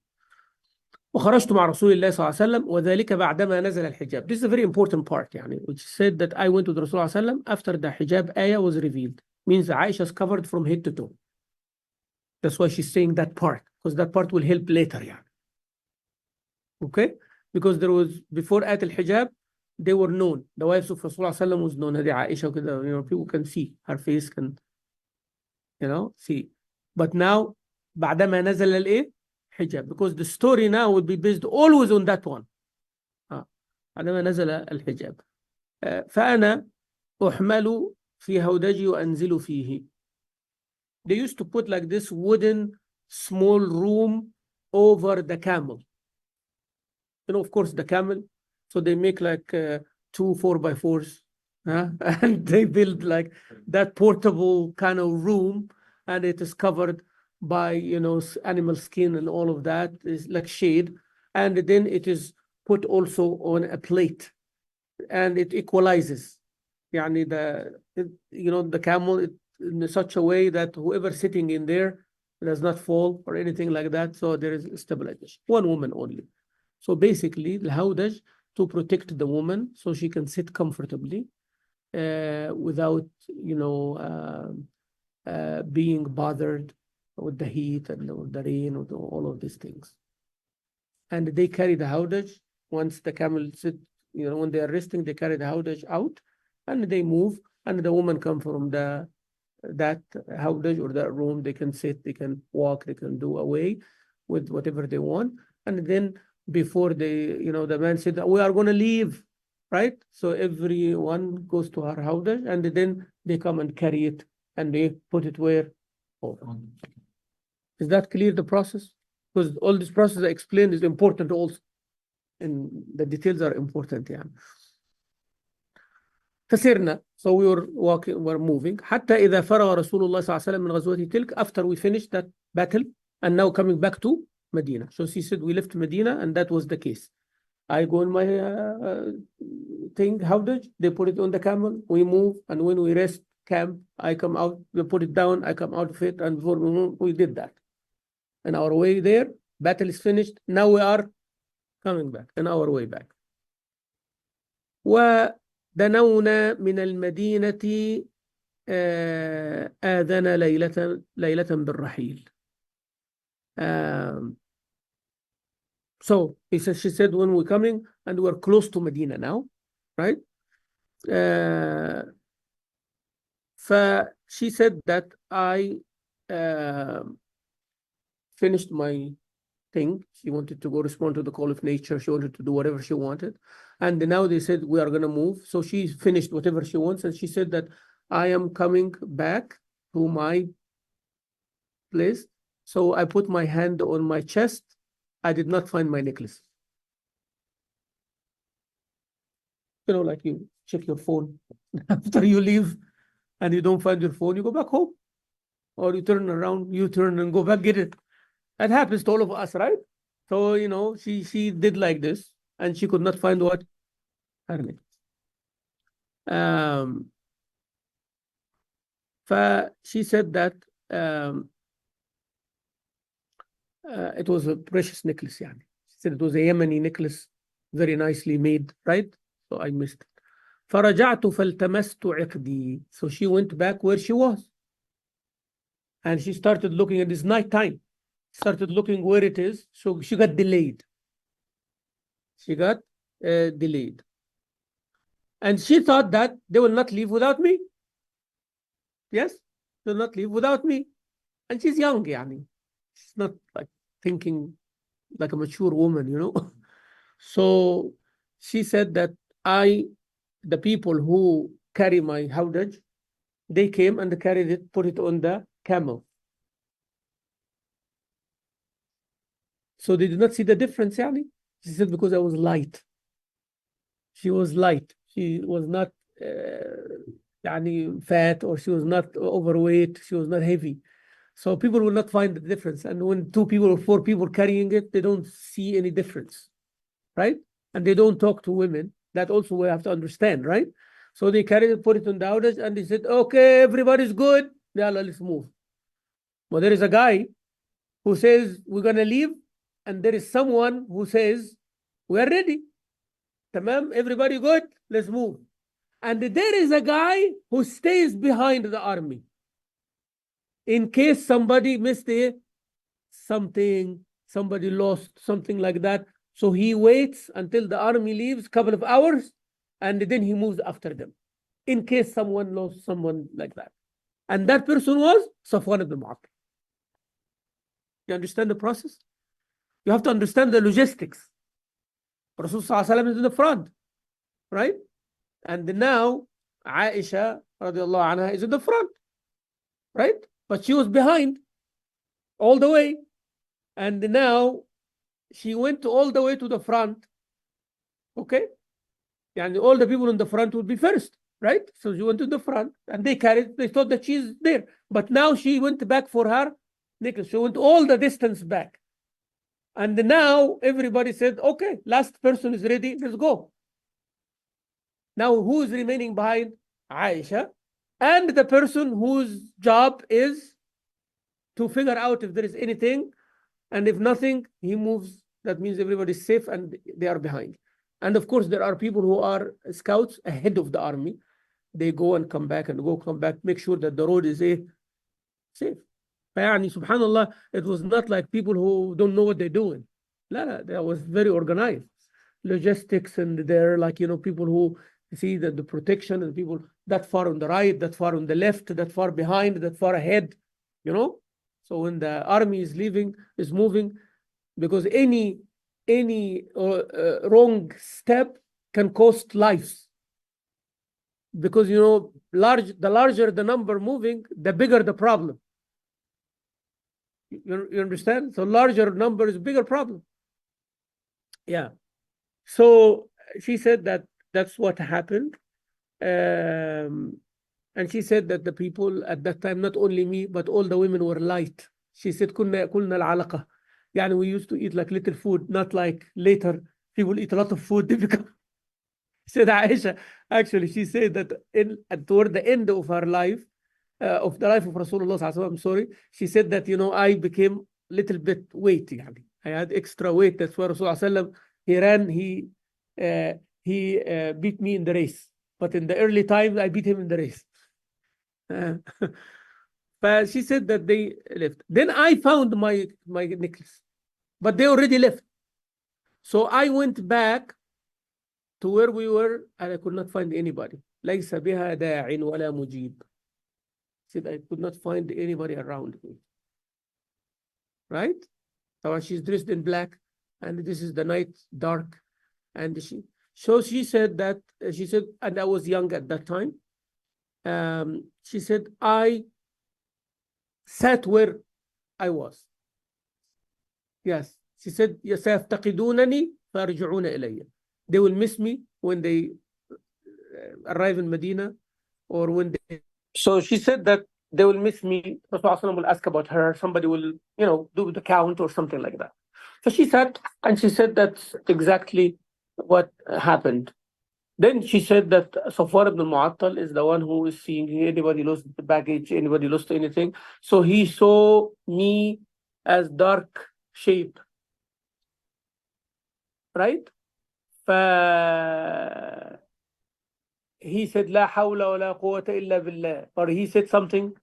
وخرجت مع رسول الله صلى الله عليه وسلم وذلك بعدما نزل الحجاب. This is a very important part يعني, which said that I went to the Rasul صلى الله عليه وسلم after the hijab ayah was revealed. Means Aisha is covered from head to toe. That's why she's saying that part, because that part will help later يعني. Okay? Because there was, before ayat al-hijab, they were known. The wives of Rasul صلى الله عليه وسلم was known. هذه عائشة وكذا, people can see, her face can, see. But now, بعدما نزل الإيه? حجاب. Because the story now will be based always on that one. بعدما نزل الحجاب. فأنا أحمل في هودجي وأنزل فيه. They used to put like this wooden small room over the camel. Of course, the camel. So they make like 2 4x4s. And they build like that portable kind of room. And it is covered by, animal skin and all of that. Is like shade. And then it is put also on a plate. And it equalizes. يعني the camel in such a way that whoever sitting in there does not fall or anything like that. So there is stabilization. One woman only. So basically, the hawdaj to protect the woman so she can sit comfortably without, being bothered with the heat and the rain or all of these things. And they carry the hawdaj. Once the camel sit, when they are resting, they carry the hawdaj out and they move, and the woman come from that hawdaj or that room. They can sit, they can walk, they can do away with whatever they want. And then before they, the man said, we are going to leave, right? So everyone goes to her hawdaj, and then they come and carry it, and they put it where? Over. Is that clear, the process? Because all this process I explained is important also. And the details are important يعني. فسرنا, so we were walking, we're moving. حتى إذا فرغ رسول الله صلى الله عليه وسلم من غزوة تلك, after we finished that battle, and now coming back to Medina. So she said we left Medina, and that was the case. I go in my thing, howdaj, they put it on the camel, we move, and when we rest camp, I come out, they put it down, I come out of it, and before we move, we did that. And our way there, battle is finished, now we are coming back, on our way back. ودنونا من المدينة آذن ليلة بالرحيل. So she said, when we're coming, and we're close to Medina now, right? She said that I finished my thing. She wanted to go respond to the call of nature. She wanted to do whatever she wanted. And now they said, we are going to move. So she finished whatever she wants. And she said that I am coming back to my place. So I put my hand on my chest. I did not find my necklace. Like you check your phone after you leave and you don't find your phone, you go back home. Or you turn around, you turn and go back, get it. That happens to all of us, right? So, she did like this, and she could not find what? Her necklace. She said that it was a precious necklace. Yani. She said it was a Yemeni necklace, very nicely made, right? So I missed it. فرجعت فالتمست عقدي. So she went back where she was. And she started looking at this night time. Started looking where it is. So she got delayed. She got delayed. And she thought that they will not leave without me. Yes, will not leave without me. And she's young, yani. She's not like thinking like a mature woman, you know. So she said that the people who carry my howdaj, they came and carried it, put it on the camel. So they did not see the difference, yani. She said, because I was light. She was light. She was not fat, or she was not overweight. She was not heavy. So people will not find the difference. And when 2 people or 4 people carrying it, they don't see any difference, right? And they don't talk to women. That also we have to understand, right? So they carried it, put it on the howdaj, and they said, okay, everybody's good. Yeah, let's move. Well, there is a guy who says, we're going to leave. And there is someone who says, we are ready. Tamam, everybody good? Let's move. And there is a guy who stays behind the army in case somebody missed something, somebody lost, something like that. So he waits until the army leaves, couple of hours, and then he moves after them in case someone lost someone like that. And that person was Safwan ibn Mu'attal. You understand the process? You have to understand the logistics. Rasul Sallallahu is in the front, right? And now Aisha radiallahu anha is in the front, right? But she was behind all the way. And now she went all the way to the front. Okay? And all the people in the front would be first, right? So she went to the front and they thought that she's there. But now she went back for her necklace. She went all the distance back. And now everybody said, okay, last person is ready, let's go. Now who is remaining behind? Aisha, and the person whose job is to figure out if there is anything, and if nothing, he moves. That means everybody's safe and they are behind. And of course, there are people who are scouts ahead of the army. They go and come back and come back, make sure that the road is safe. Subhanallah, it was not like people who don't know what they're doing. That was very organized. Logistics, and they're like, people who see the protection, and people that far on the right, that far on the left, that far behind, that far ahead, So when the army is moving, because any wrong step can cost lives. Because, the larger the number moving, the bigger the problem. You understand? So larger number is bigger problem. Yeah. So she said that that's what happened. And she said that the people at that time, not only me, but all the women were light. She said, كنا يأكلنا العلقة. Yani we used to eat like little food, not like later people eat a lot of food. Said Aisha, actually, she said that toward the end of her life, of the life of Rasulullah, I'm sorry, she said that, I became a little bit weight. Yani. I had extra weight. That's why Rasulullah, he ran, he beat me in the race. But in the early times, I beat him in the race. But she said that they left. Then I found my necklace, but they already left. So I went back to where we were, and I could not find anybody. ليس بها داع ولا مجيب. Said I could not find anybody around me. Right? So she's dressed in black, and this is the night, dark, and she said that and I was young at that time. She said I sat where I was. Yes, she said يستفتقدونني فيرجعون إلي. They will miss me when they arrive in Medina, or when they. So she said that they will miss me. Rasulullah will ask about her. Somebody will, do the count or something like that. So she sat, and she said that's exactly what happened. Then she said that Safwan ibn Mu'attal is the one who is seeing anybody lost the baggage, anybody lost anything. So he saw me as dark shape. Right? He said, La hawla wa la quwwata illa billah. Or he said something.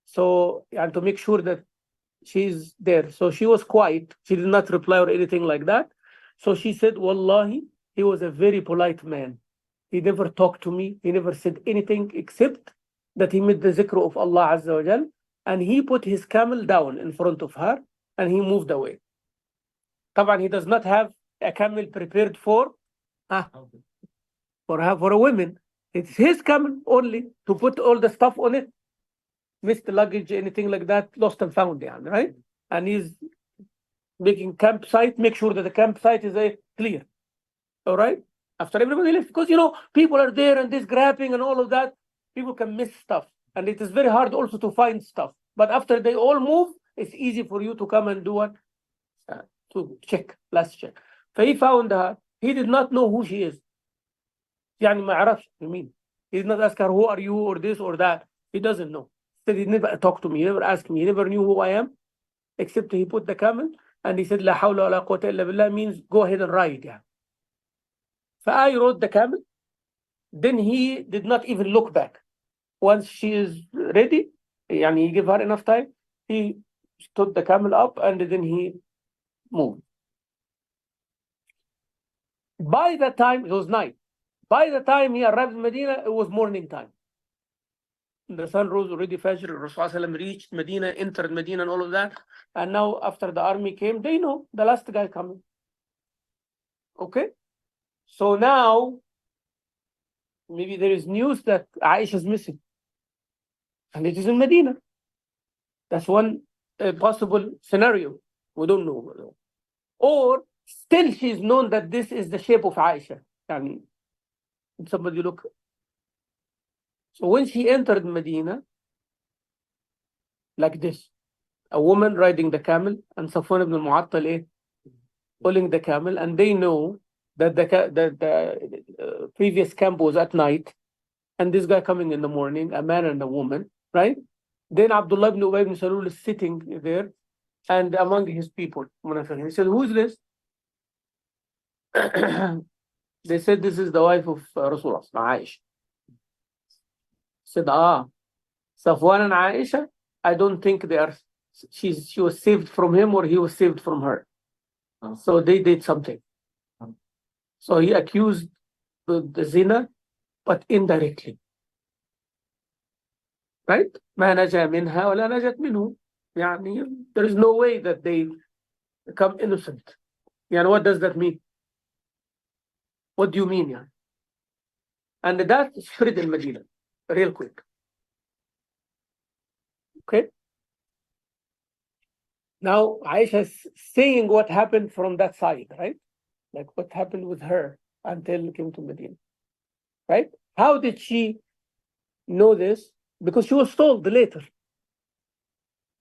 So, and to make sure that she's there. So she was quiet. She did not reply or anything like that. So she said, Wallahi, he was a very polite man. He never talked to me. He never said anything except that he made the zikr of Allah Azza wa Jal, and he put his camel down in front of her and he moved away. طبعا he does not have a camel prepared for her, for a woman. It's his camel only to put all the stuff on it, missed luggage, anything like that, lost and found, right? And he's making campsite, make sure that the campsite is clear. All right? After everybody left, because people are there and this grabbing and all of that, people can miss stuff. And it is very hard also to find stuff. But after they all move, it's easy for you to come and do what? To check, last check. So he found her. He did not know who she is. يعني ما يعرفش مين. He did not ask her, who are you, or this or that. He doesn't know. He said, he never talked to me, he never asked me, he never knew who I am, except he put the camel and he said, La hawla wa la quwwata illa billah, means go ahead and ride. Yeah. So I rode the camel. Then he did not even look back. Once she is ready, he gave her enough time, he stood the camel up and then he moved. By the time, it was night. By the time he arrived in Medina, it was morning time. The sun rose already, Fajr, Rasulullah reached Medina, entered Medina and all of that. And now after the army came, they know the last guy coming. Okay? So now, maybe there is news that Aisha is missing. And it is in Medina. That's one possible scenario. We don't know. Or still she is known that this is the shape of Aisha. Somebody look. So when she entered Medina, like this, a woman riding the camel and Safwan ibn al-Mu'attal pulling the camel, and they know that the previous camp was at night, and this guy coming in the morning, a man and a woman, right? Then Abdullah ibn Ubay ibn Salul is sitting there, and among his people, he said, who is this? They said, this is the wife of Rasulullah, Aisha. Said, Safwan and Aisha, I don't think they are, she was saved from him or he was saved from her. So they did something. So he accused the zina, but indirectly. Right? ما نجا منها ولا نجت منه. There is no way that they become innocent. What does that mean? What do you mean? And that spread in Medina, real quick. Okay? Now, Aisha is saying what happened from that side, right? Like what happened with her until came to Medina, right? How did she know this? Because she was told later.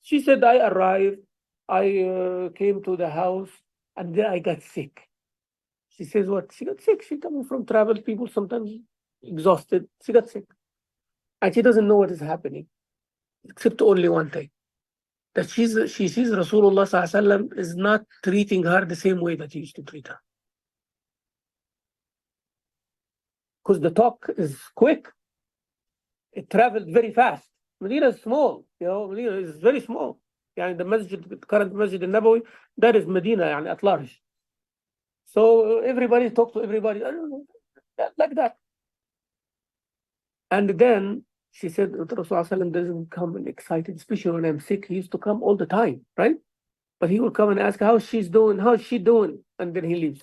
She said, I arrived, I came to the house, and then I got sick. She says what? She got sick. She coming from travel, people sometimes exhausted. She got sick. And she doesn't know what is happening, except only one thing. That she sees Rasulullah ﷺ is not treating her the same way that he used to treat her. Because the talk is quick. It traveled very fast. Medina is small, Medina is very small. The masjid, current Masjid al-Nabawi, that is Medina, at large. So everybody talk to everybody, like that. And then she said, Rasulullah doesn't come and excited, especially when I'm sick. He used to come all the time, right? But he would come and ask how she's doing, how's she doing? And then he leaves.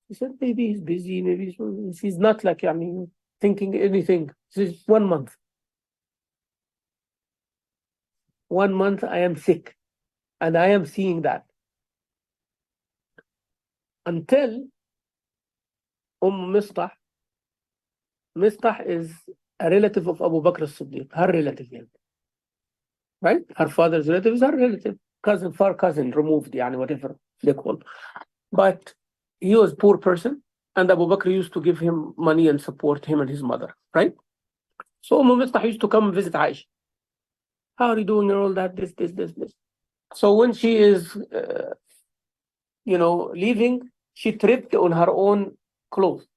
He said, maybe he's busy, maybe she's not like, thinking anything. It's 1 month. 1 month I am sick. And I am seeing that. Until Mistah is a relative of Abu Bakr as-Siddiq, her relative. Right? Her father's relative is her relative. Cousin, far cousin, removed, whatever they call. But he was a poor person, and Abu Bakr used to give him money and support him and his mother, right? So Mistah used to come and visit Aisha. How are you doing and all that, this. So when she is, leaving, she tripped on her own clothes.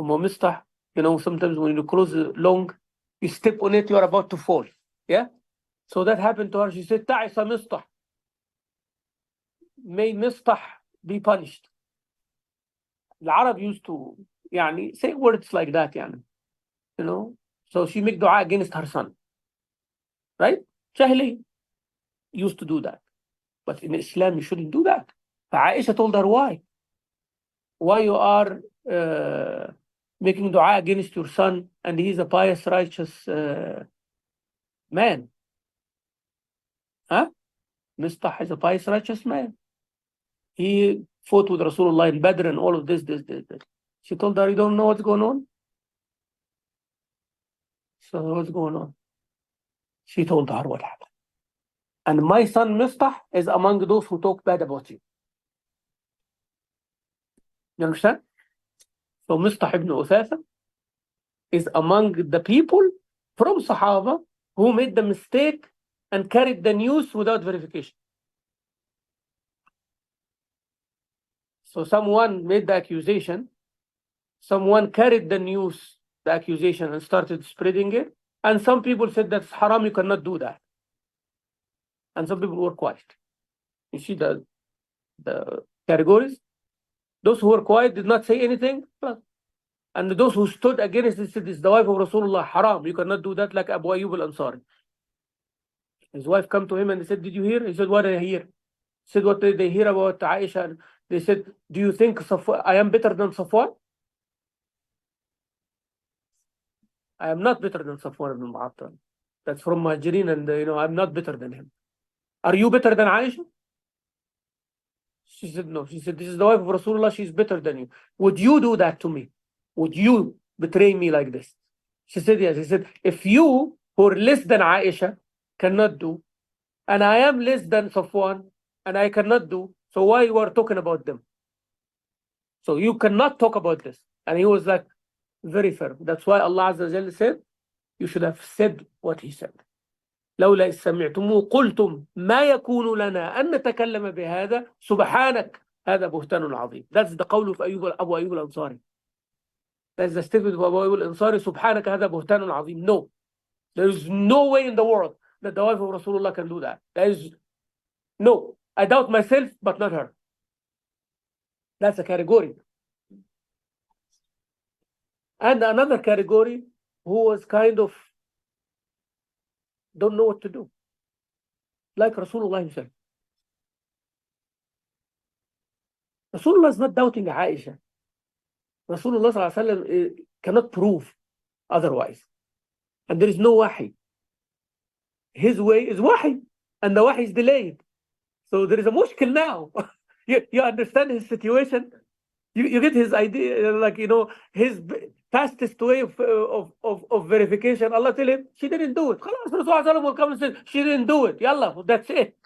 Mistah, sometimes when your clothes are long, you step on it, you are about to fall. Yeah? So that happened to her. She said, Ta'isa Mistah. May Mistah be punished. The Arab used to, say words like that, So she make dua against her son. Right? Jahili used to do that. But in Islam, you shouldn't do that. Aisha told her why. Why you are making dua against your son and he's a pious, righteous man. Huh? Mistah is a pious, righteous man. He fought with Rasulullah in Badr and all of this. She told her, you don't know what's going on? So what's going on? She told her what happened. And my son Mistah is among those who talk bad about you. You understand? So Mistah ibn Uthatha is among the people from Sahaba who made the mistake and carried the news without verification. So someone made the accusation, someone carried the news, the accusation, and started spreading it. And some people said that's haram, you cannot do that. And some people were quiet. You see the categories? Those who were quiet did not say anything. And those who stood against it said, it's the wife of Rasulullah, haram, you cannot do that, like Abu Ayyub al-Ansari. His wife come to him and they said, did you hear? He said, what did I hear? He said, what did they hear about Aisha? And they said, do you think I am better than Safwan? I am not better than Safwan ibn Mu'attal. That's from Muhajirin, and I'm not better than him. Are you better than Aisha? She said, no. She said, this is the wife of Rasulullah, she's better than you. Would you do that to me? Would you betray me like this? She said, yes. He said, if you, who are less than Aisha, cannot do, and I am less than Safwan, and I cannot do, so why you are talking about them? So you cannot talk about this. And he was like, very firm. That's why Allah Azza wa Jalla said, you should have said what he said. لولا إذ سمعتموه قلتم ما يكون لنا أن نتكلم بهذا سبحانك هذا بهتان عظيم. That's the قول of Abu Ayyub al-Ansari. That's the statement of Abu Ayyub al-Ansari. سبحانك هذا بهتان عظيم. No. There is no way in the world that the wife of Rasulullah can do that. There is no. I doubt myself, but not her. That's a category. And another category who was kind of don't know what to do. Like Rasulullah himself. Rasulullah is not doubting Aisha. Rasulullah sallallahu alaihi wasallam cannot prove otherwise. And there is no wahi. His way is wahi. And the wahi is delayed. So there is a mushkil now. you understand his situation? You get his idea, like, his fastest way of verification. Allah tell him, she didn't do it. Rasulullah will come and say, she didn't do it. Yallah, that's it.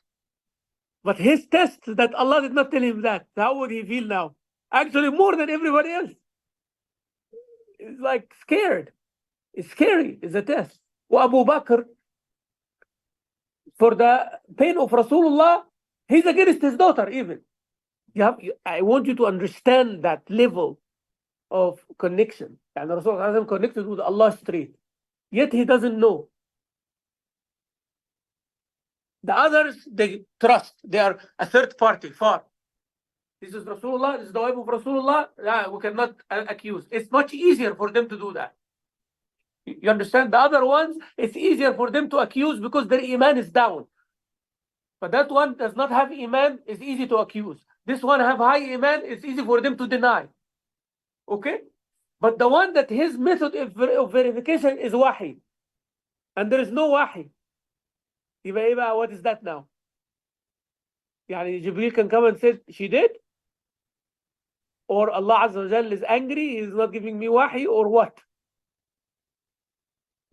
But his test, that Allah did not tell him that. How would he feel now? Actually, more than everybody else. It's like scared. It's scary. It's a test. Abu Bakr, for the pain of Rasulullah, he's against his daughter even. I want you to understand that level of connection. And Rasulullah connected with Allah straight. Yet he doesn't know. The others, they trust. They are a third party, far. This is Rasulullah, this is the wife of Rasulullah. We cannot accuse. It's much easier for them to do that. You understand? The other ones, it's easier for them to accuse because their iman is down. But that one does not have iman, it's easy to accuse. This one have high iman, it's easy for them to deny. Okay? But the one that his method of verification is wahi. And there is no wahi. What is that now? Yani Jibreel can come and say, she did? Or Allah Azza wa Jal is angry, he is not giving me wahi, or what?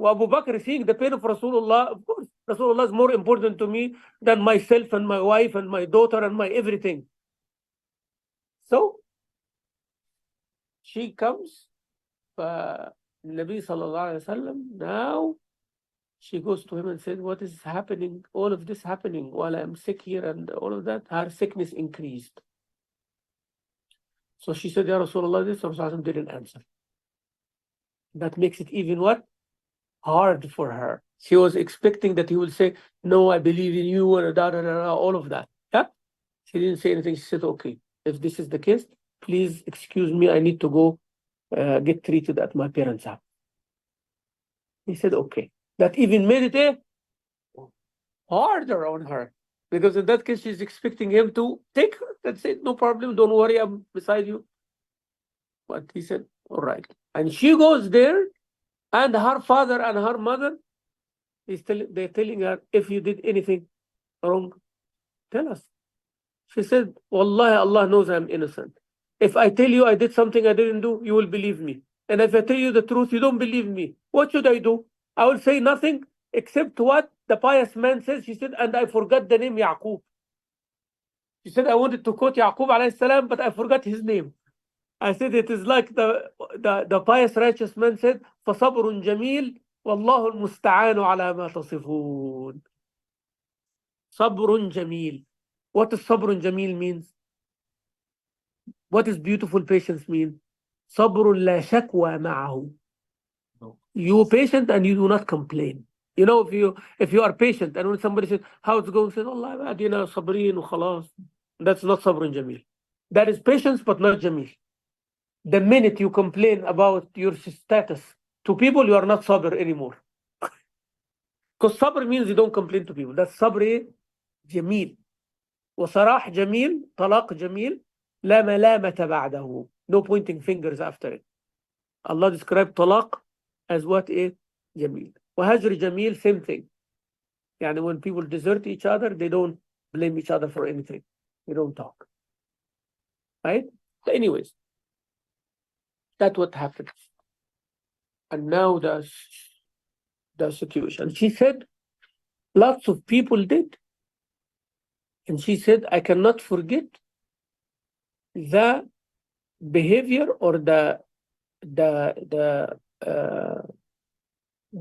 Abu Bakr is seeing the pain of Rasulullah. Of course, Rasulullah is more important to me than myself and my wife and my daughter and my everything. So, she comes, Nabi Sallallahu Alaihi Wasallam, now she goes to him and says, what is happening? All of this happening while I'm sick here and all of that, her sickness increased. So she said, Ya Rasulullah, this Rasulullah didn't answer. That makes it even what? Hard for her. She was expecting that he would say, no, I believe in you, and all of that. Yeah? She didn't say anything. She said, okay, if this is the case, please excuse me, I need to go get treated at my parents' house. He said, okay. That even made it harder on her. Because in that case, she's expecting him to take her and say, no problem, don't worry, I'm beside you. But he said, all right. And she goes there, and her father and her mother, they're telling her, if you did anything wrong, tell us. She said, Wallahi, Allah knows I'm innocent. If I tell you I did something I didn't do, you will believe me. And if I tell you the truth, you don't believe me. What should I do? I will say nothing except what the pious man says. She said, and I forgot the name Yaqub. She said, I wanted to quote Yaqub alayhi salam, but I forgot his name. I said, it is like the pious righteous man said, فَصَبْرٌ جَمِيلٌ وَاللَّهُ الْمُسْتَعَانُ عَلَى مَا تَصِفُونَ. صَبْرٌ جَمِيلٌ. What does صَبْرٌ جَميل means? What does beautiful patience mean? صَبْرٌ لَا شَكْوَى مَعَهُ. You patient and you do not complain. You know, if you are patient and when somebody says, how it's going, say, Allah, adina sabrin wa khalas. That's not sabrun jamil. That is patience, but not jamil. The minute you complain about your status to people, you are not sabr anymore. Because sabr means you don't complain to people. That's sabr jamil. وصراح جميل, طلاق جميل, لا ملامة بعده. No pointing fingers after it. Allah described talaq as what is jamil. وهجر jamil, same thing. Yani when people desert each other, they don't blame each other for anything. They don't talk. Right? So anyways, that's what happened. And now the situation. She said, lots of people did. And she said, I cannot forget the behavior or the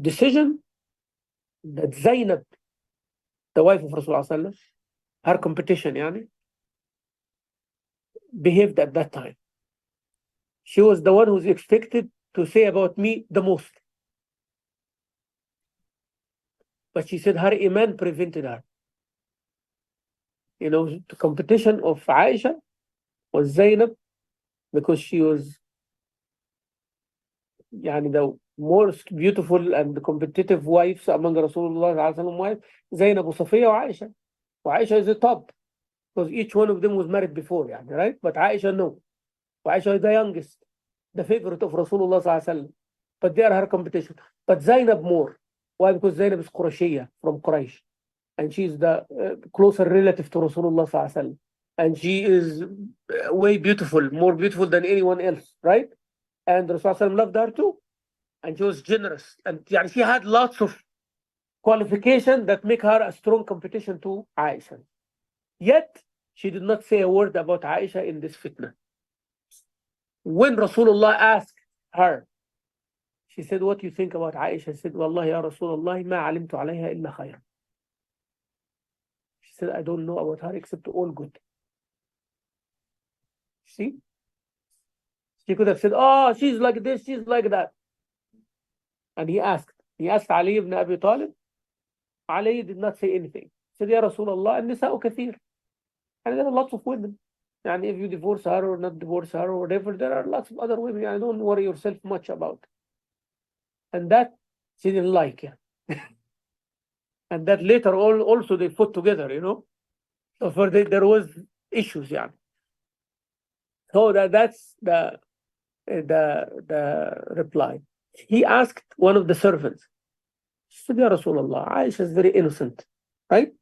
decision that Zainab, the wife of Rasulullah, her competition, yani, behaved at that time. She was the one who's expected to say about me the most. But she said her iman prevented her. You know, the competition of Aisha was Zainab because she was yani, the most beautiful and competitive wives among Rasulullah wives, Zainab, Safiya, Aisha. Aisha is the top because each one of them was married before, yani, right? But Aisha, no. Aisha is the youngest, the favorite of Rasulullah. But they are her competition. But Zainab more. Why? Because Zainab is Qurashiyya, from Quraysh. And she's the closer relative to Rasulullah. And she is way beautiful, more beautiful than anyone else, right? And Rasulullah loved her too. And she was generous. And she had lots of qualifications that make her a strong competition to Aisha. Yet, she did not say a word about Aisha in this fitna. When Rasulullah asked her, she said, what do you think about Aisha? She said, Wallahi ya Rasulullah, ma alimtu alayha illa khayr. She said, I don't know about her except all good. See? She could have said, oh, she's like this, she's like that. And he asked Ali ibn Abi Talib. Ali did not say anything. He said, Ya Rasulullah, النساء كثير. And there are lots of women. And if you divorce her or not divorce her or whatever, there are lots of other women. I don't worry yourself much about. And that she didn't like. Yeah. And that later on also they put together, you know. So there was issues, yeah. So that's the reply. He asked one of the servants. He said, Ya Rasulullah, Aisha is very innocent, right?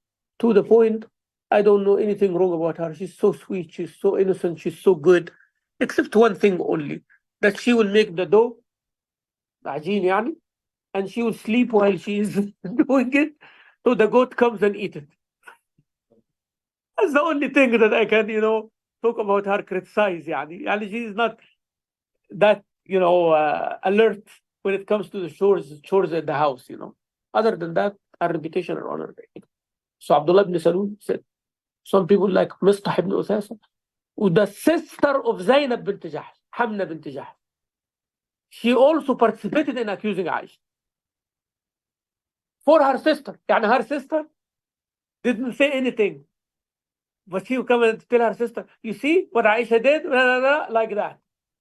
To the point, I don't know anything wrong about her. She's so sweet, she's so innocent, she's so good. Except one thing only, that she will make the dough, ajin yani, and she will sleep while she is doing it, so the goat comes and eats it. That's the only thing that I can, you know, talk about her, criticize. Yani she is not that, you know, alert when it comes to the chores at the house, you know. Other than that, her reputation and honor. So Abdullah ibn Salul said, some people like Mistah ibn Usasa, the sister of Zainab bint Jahsh, Hamna bint Jahsh, she also participated in accusing Aisha. For her sister. Yani her sister didn't say anything. But she would come and tell her sister, you see what Aisha did? Like that.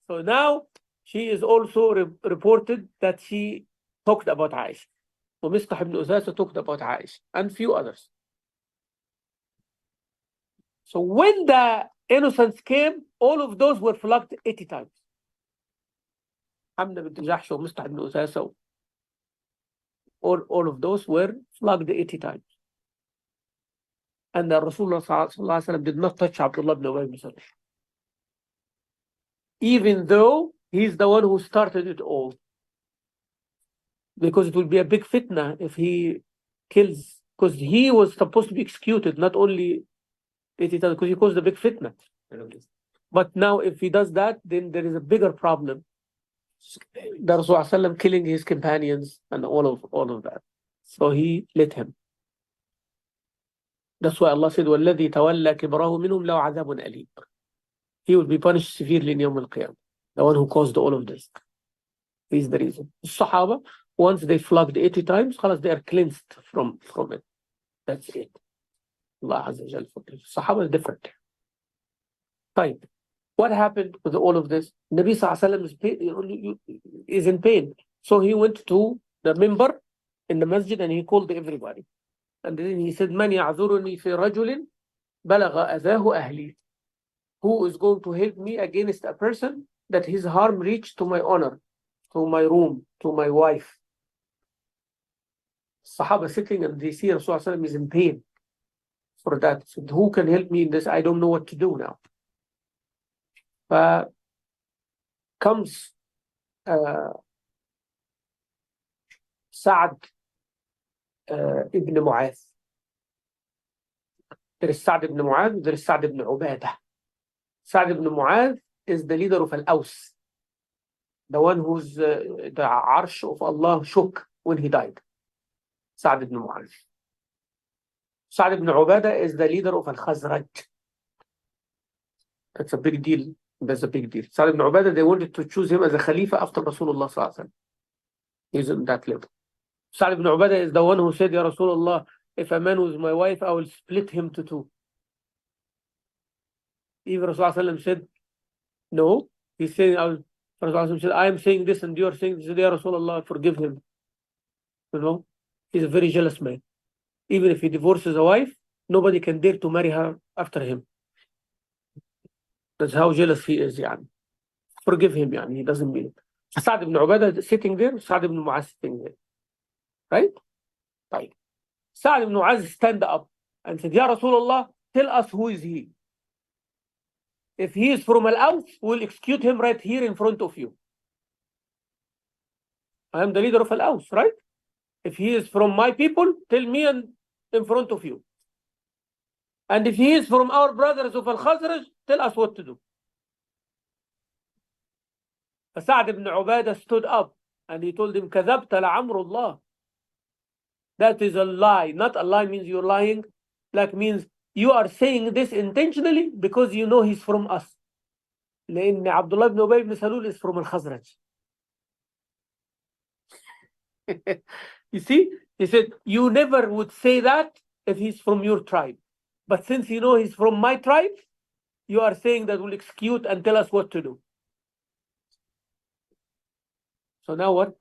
So now she is also reported that she talked about Aisha. ومصطح ibn Usasa talked about Aisha and few others. So when the innocents came, all of those were flogged 80 times. Hamna bint Jahsh ومصطح ibn Usasa, all of those were flogged 80 times. And the Rasulullah sallallahu alaihi wasallam did not touch Abdullah ibn Ubay ibn Salul, even though he's the one who started it all. Because it will be a big fitna if he kills, because he was supposed to be executed, not only 80 times, because he caused a big fitna. But now if he does that, then there is a bigger problem. The Rasulullah killing his companions and all of that. So he let him. That's why Allah said, وَالَّذِي تَوَلَّى كِبْرَهُ مِنْهُمْ لَهُ عَذَابٌ أَلِيمٌ. He will be punished severely in Yawm al-Qiyamah. The one who caused all of this. He's the reason. The Sahaba, once they flogged 80 times, they are cleansed from it. That's it. Allah Azza wa Jal forgives. Sahaba is different. Fine. What happened with all of this? Nabi Sallallahu Alaihi Wasallam is in pain. So he went to the minbar in the masjid and he called everybody. And then he said, من يعذرني في رجل بلغ أذاه أهلي. Who is going to help me against a person that his harm reached to my honor, to my room, to my wife? Sahaba sitting and they see Rasulullah is in pain for that. So who can help me in this? I don't know what to do now. Comes Sa'ad ibn Mu'adh. There is Sa'ad ibn Mu'adh, there is Sa'ad ibn Ubadah. Sa'ad ibn Mu'adh is the leader of Al-Aws, the one whose the Arsh of Allah shook when he died. Sa'ad ibn Mu'adh. Sa'ad ibn Ubadah is the leader of Al-Khazraj. That's a big deal. That's a big deal. Sa'ad ibn Ubadah, they wanted to choose him as a Khalifa after Rasulullah sallallahu alaihi wasallam. He's in that level. Sa'ad ibn Ubadah is the one who said, Ya Rasulullah, if a man was my wife, I will split him to two. Even Rasulullah said, no. He's saying, Rasulullah said, I am saying this and you are saying this. Ya Rasulullah, forgive him. You know, he's a very jealous man. Even if he divorces a wife, nobody can dare to marry her after him. That's how jealous he is. Yani. Forgive him. Yani. He doesn't mean it. Sa'ad ibn Ubadah sitting there, Sa'ad ibn Mu'az sitting there. Right? Right. Sa'ad ibn Mu'az stand up and said, Ya Rasulullah, tell us who is he. If he is from Al-Aws, we'll execute him right here in front of you. I am the leader of Al-Aws, right? If he is from my people, tell me and in front of you. And if he is from our brothers of Al-Khazraj, tell us what to do. Sa'ad ibn Ubadah stood up and he told him, كَذَبْتَ لَعَمْرُ اللَّهِ. That is a lie. Not a lie means you're lying. Like means you are saying this intentionally because you know he's from us. لأن Abdullah ibn Ubay ibn Salul is from Al-Khazraj. You see? He said, you never would say that if he's from your tribe. But since you know he's from my tribe, you are saying that we'll execute and tell us what to do. So now what?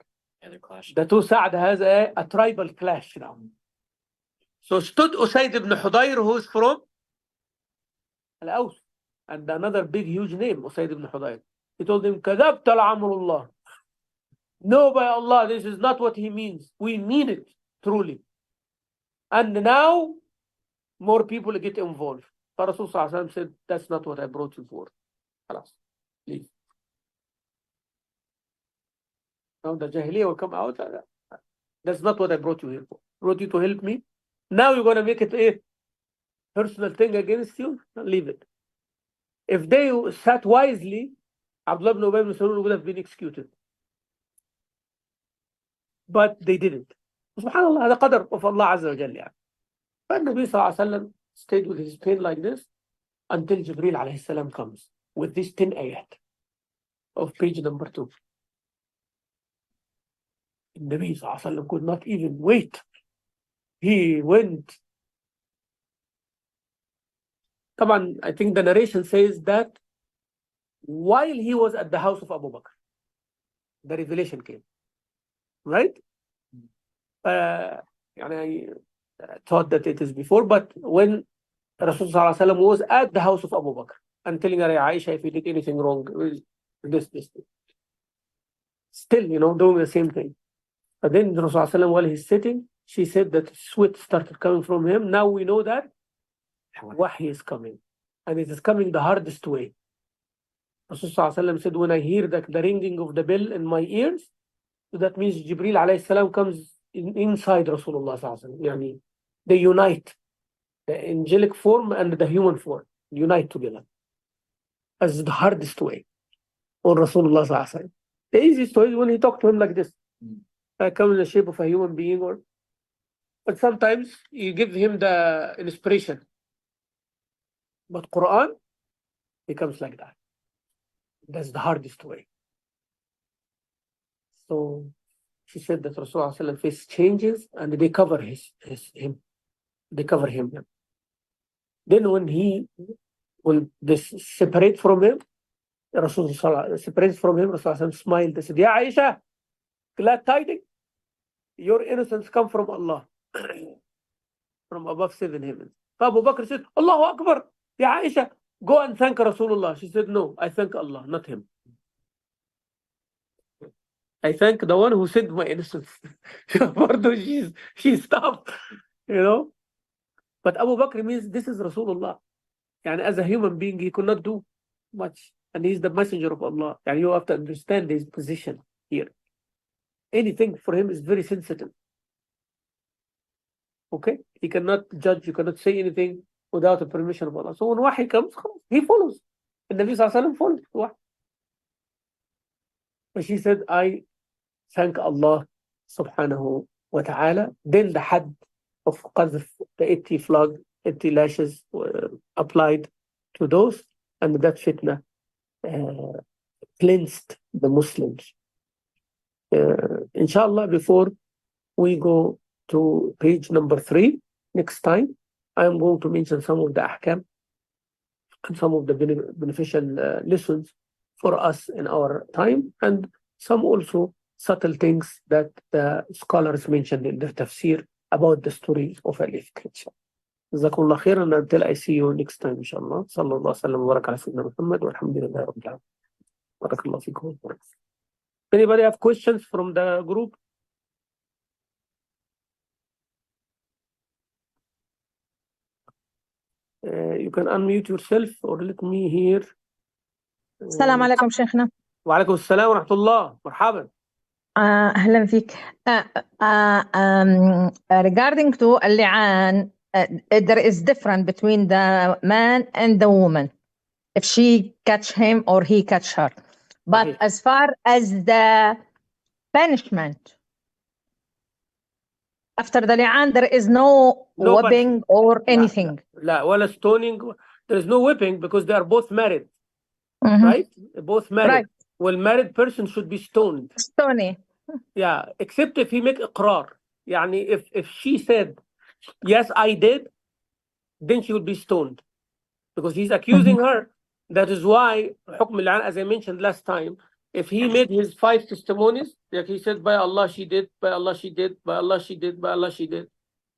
The two Sa'ad has a tribal clash now. So stood Usayd ibn Hudayr, who is from Al-Aws, and another big huge name, Usayd ibn Hudayr. He told him, كَذَبْتَ لَعَمْرُ اللَّهِ. No, by Allah, this is not what he means. We mean it, truly. And now, more people get involved. But Rasul said, that's not what I brought you for. Khalas, leave. Now the Jahiliyyah will come out. That's not what I brought you here for. Brought you to help me. Now you're going to make it a personal thing against you? Leave it. If they sat wisely, Abdullah ibn Ubay ibn Salul would have been executed. But they didn't. SubhanAllah, the qadr of Allah Azza wa Jalla. But Nabi Sallallahu Alaihi Wasallam stayed with his pain like this until Jibreel alayhi salam comes with this 10 ayat of page number 2. Nabi Sallallahu Alaihi Wasallam could not even wait. He went. Come on, I think the narration says that while he was at the house of Abu Bakr, the revelation came. Right? يعني I thought that it is before, but when Rasul sallallahu alaihi wasallam was at the house of Abu Bakr and telling her, Aisha, if you did anything wrong, this. Still, doing the same thing. But then the Rasul sallallahu alaihi wasallam, while he's sitting, she said that sweat started coming from him. Now we know that wahy is coming. And it is coming the hardest way. Rasul sallallahu alaihi wasallam said, when I hear the ringing of the bell in my ears, so that means Jibreel alayhi salam comes inside Rasulullah sallallahu alaihi wasallam. Yani, they unite. The angelic form and the human form unite together as the hardest way on Rasulullah sallallahu alaihi wasallam. The easiest way is when he talked to him like this. I come in the shape of a human being, but sometimes you give him the inspiration. But Quran becomes like that. That's the hardest way. So she said that Rasulullah face changes and they cover him. They cover him. Then when they separate from him, Rasulullah separates from him, Rasulullah smiled. They said, Ya Aisha, glad tidings. Your innocence come from Allah. From above 7 heavens. Abu Bakr said, Allahu Akbar. Ya Aisha, go and thank Rasulullah. She said, no, I thank Allah, not him. I thank the one who saved my innocence. She stopped, But Abu Bakr means this is Rasulullah. And as a human being, he could not do much. And he's the messenger of Allah. And you have to understand his position here. Anything for him is very sensitive. Okay? He cannot judge, you cannot say anything without the permission of Allah. So when wahi comes, he follows. And Nabi Sallallahu Alaihi Wasallam follows. But she said, I thank Allah subhanahu wa ta'ala. Then the had of qadhf, the 80 flog, 80 lashes were applied to those, and that fitna cleansed the Muslims. Inshallah, before we go to page number 3, next time, I am going to mention some of the ahkam and some of the beneficial lessons for us in our time, and some also subtle things that the scholars mentioned in their tafsir about the story of Al-Ifk. Jazakumullah khairan, until I see you next time, inshallah. Sallallahu alaihi wasallam wa baraka ala sayyidina Muhammad walhamdulillahi rabbil alamin. Barakallahu feekum. Anybody have questions from the group? You can unmute yourself or let me hear. السلام عليكم شيخنا. وعليكم السلام ورحمة الله. مرحبا. أهلا فيك. Regarding to اللعان, there is difference between the man and the woman. If she catch him or he catch her. But Okay. as far as the punishment, after the li'an, there is no No whipping or anything. لا ولا stoning. There is no whipping because they are both married, Mhm. right? They're both married. Right. Well, married person should be stoned. Stony. Yeah, except if he make إقرار. يعني if she said, yes, I did, then she would be stoned. Because he's accusing her. That is why, حكم العن, as I mentioned last time, if he made his 5 testimonies, like he said, by Allah she did, by Allah she did, by Allah she did, by Allah she did,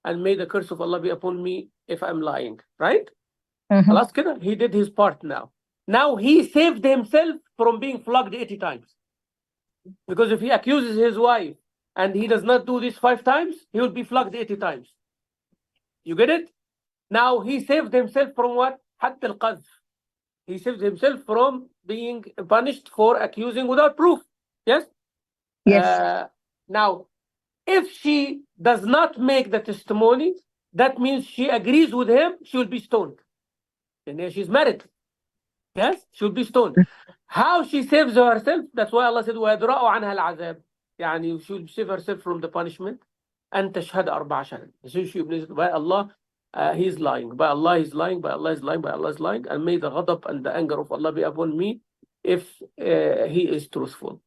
and may the curse of Allah be upon me if I'm lying, right? Mhm. خلاص كده, he did his part now. Now he saved himself from being flogged 80 times. Because if he accuses his wife and he does not do this 5 times, he will be flogged 80 times. You get it? Now he saved himself from what? حد القذف. He saved himself from being punished for accusing without proof. Yes? Yes. Now, if she does not make the testimony, that means she agrees with him, she will be stoned. And she's married. Yes? She will be stoned. How she saves herself? That's why Allah said, وَيَدْرَأُ عَنْهَا الْعَذَابِ. يعني she will save herself from the punishment. أن تشهد 4 شهادات. So she believes by Allah, he is lying. By Allah, he's lying. By Allah, he's lying. By Allah, is lying. And may the ghadab and the anger of Allah be upon me if he is truthful.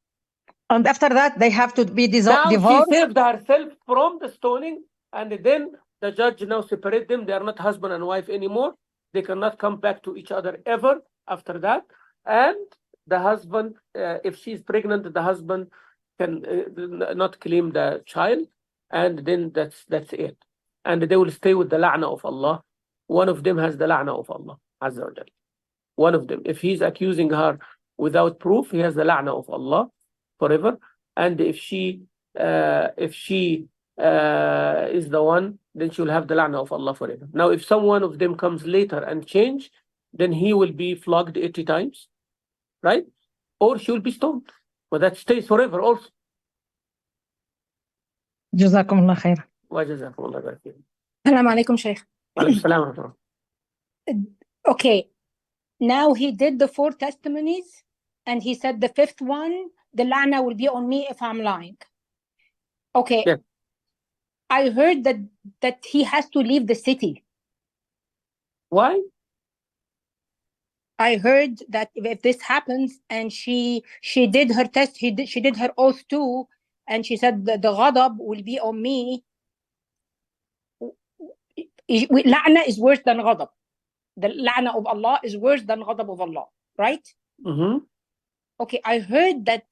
And after that, they have to be Now divorced. she saved herself from the stoning, and then the judge now separate them. They are not husband and wife anymore. They cannot come back to each other ever after that. And the husband, if she is pregnant, the husband can not claim the child. and then that's it. And they will stay with the la'na of Allah. One of them has the la'na of Allah Azza wa Jal. One of them. If he's accusing her without proof, he has the la'na of Allah forever. And if she is the one, then she will have the la'na of Allah forever. Now, if someone of them comes later and change, then he will be flogged 80 times, right? Or she will be stoned. But that stays forever also. جزاكم الله خير. وجزاكم الله خير. Assalamu alaikum, Sheikh. وعليكم السلام ورحمة الله. Okay, now he did the 4 testimonies, and he said the 5th one, the la'na will be on me if I'm lying. Okay. Yeah. I heard that he has to leave the city. Why? I heard that if this happens and she did her test, she did her oath too, and she said that the ghadab will be on me. La'na is worse than ghadab. The la'na of Allah is worse than ghadab of Allah, right? Mm-hmm. Okay, I heard that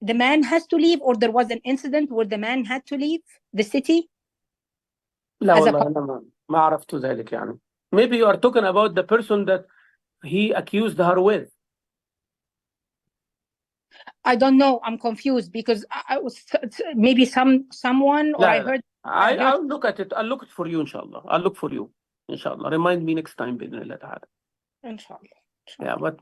the man has to leave, or there was an incident where the man had to leave the city. لا As a والله أنا ما عرفت ذلك يعني. Maybe you are talking about the person that he accused her with. I don't know. I'm confused because I was maybe someone, or لا I لا. heard. I'll look at it. I'll look it for you, inshallah. I'll look for you, inshallah. Remind me next time, بإذن الله تعالى. Inshallah. Yeah, but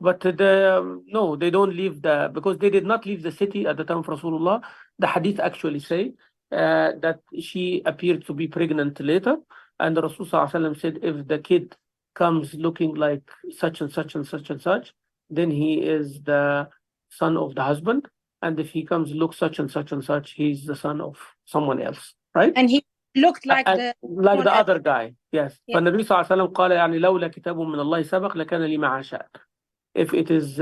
no, they don't leave because they did not leave the city at the time of Rasulullah. The hadith actually say that she appeared to be pregnant later, and the Rasul Sallallahu Alaihi Wasallam said, if the kid comes looking like such and such and such and such, then he is the son of the husband, and if he comes look such and such and such, he's the son of someone else, right? And he looked like like the other guy, yes. Yeah. فالنبي صلى الله عليه وسلم قال يعني لولا كتاب من الله سبق لكان لي ما شاء. If it is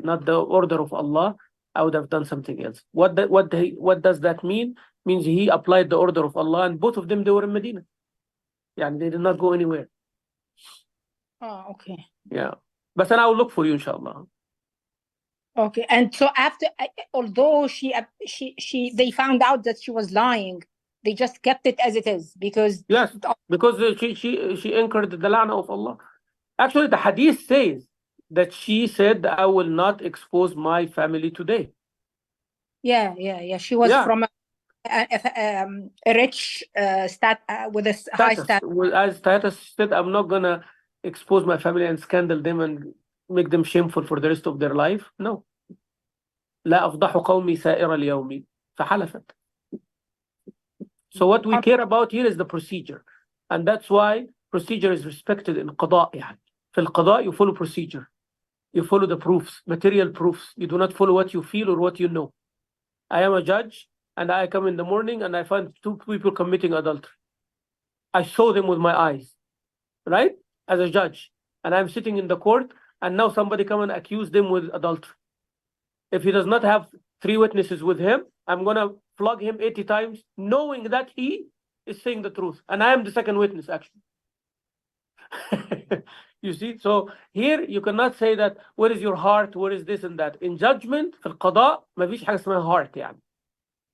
not the order of Allah, I would have done something else. What does that mean? Means he applied the order of Allah, and both of them, they were in Medina. Yeah, they did not go anywhere. Oh, okay. Yeah, but then I will look for you, inshallah. Okay, and so after, although they found out that she was lying, they just kept it as it is because Yes, because she incurred the la'na of Allah. Actually, the hadith says that she said, I will not expose my family today. yeah. She was from a rich with a high status. As status said, I'm not gonna expose my family and scandal them and make them shameful for the rest of their life. No. لا أفضح قومي سائر اليوم فحلفت. So what we care about here is the procedure, and that's why procedure is respected in qada. يعني في القضاء you follow procedure, you follow the proofs, material proofs. You do not follow what you feel or what you know. I am a judge, and I come in the morning and I find 2 people committing adultery. I saw them with my eyes, right? As a judge, and I'm sitting in the court, and now somebody come and accuse them with adultery. If he does not have 3 witnesses with him, I'm gonna flog him 80 times, knowing that he is saying the truth, and I am the second witness actually. You see, so here you cannot say that where is your heart, where is this and that. In judgment, في القضاء ما فيش حاجة اسمها heart يعني.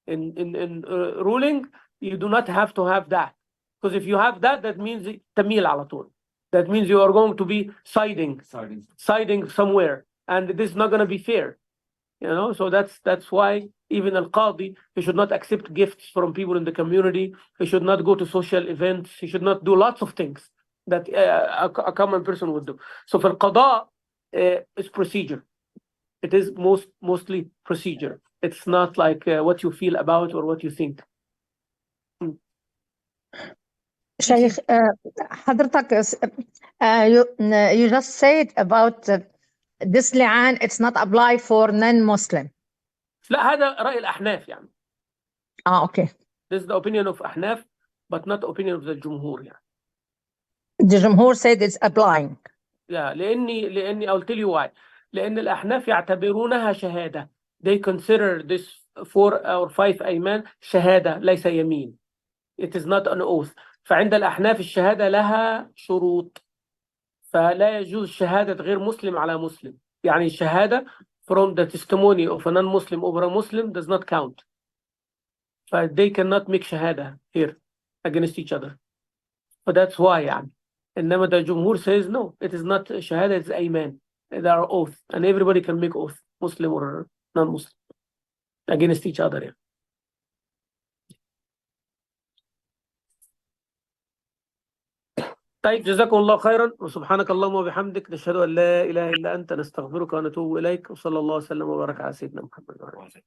In ruling, you do not have to have that, because if you have that, that means تميل على طول. That means you are going to be siding somewhere, and this is not going to be fair. You know, so that's why even al-Qadi, he should not accept gifts from people in the community. He should not go to social events. He should not do lots of things that a common person would do. So for Qada, it's procedure. It is mostly procedure. It's not like what you feel about or what you think. Shaykh, حضرتك, you just said about this li'an, it's not applied for non-Muslim. لا هذا رأي الأحناف يعني. Okay. This is the opinion of Ahnaf, but not the opinion of the Jumhur يعني. The Jumhur said it's applying. Yeah, لأني I'll tell you why. لأن الأحناف يعتبرونها شهادة. They consider this 4 or 5 أيمان شهادة ليس يمين. It is not an oath. فعند الأحناف الشهادة لها شروط. فلا يجوز شهادة غير مسلم على مسلم. يعني الشهادة from the testimony of a non-Muslim over a Muslim does not count. they cannot make shahada here against each other. But that's why يعني. إنما the Jumhur says no, it is not shahada, it's ayman. They are oath, and everybody can make oath, Muslim or non-Muslim, against each other. يعني. طيب جزاكم الله خيرا وسبحانك اللهم وبحمدك نشهد أن لا إله إلا أنت نستغفرك ونتوب إليك وصلى الله وسلم وبارك على سيدنا محمد وعلى آله.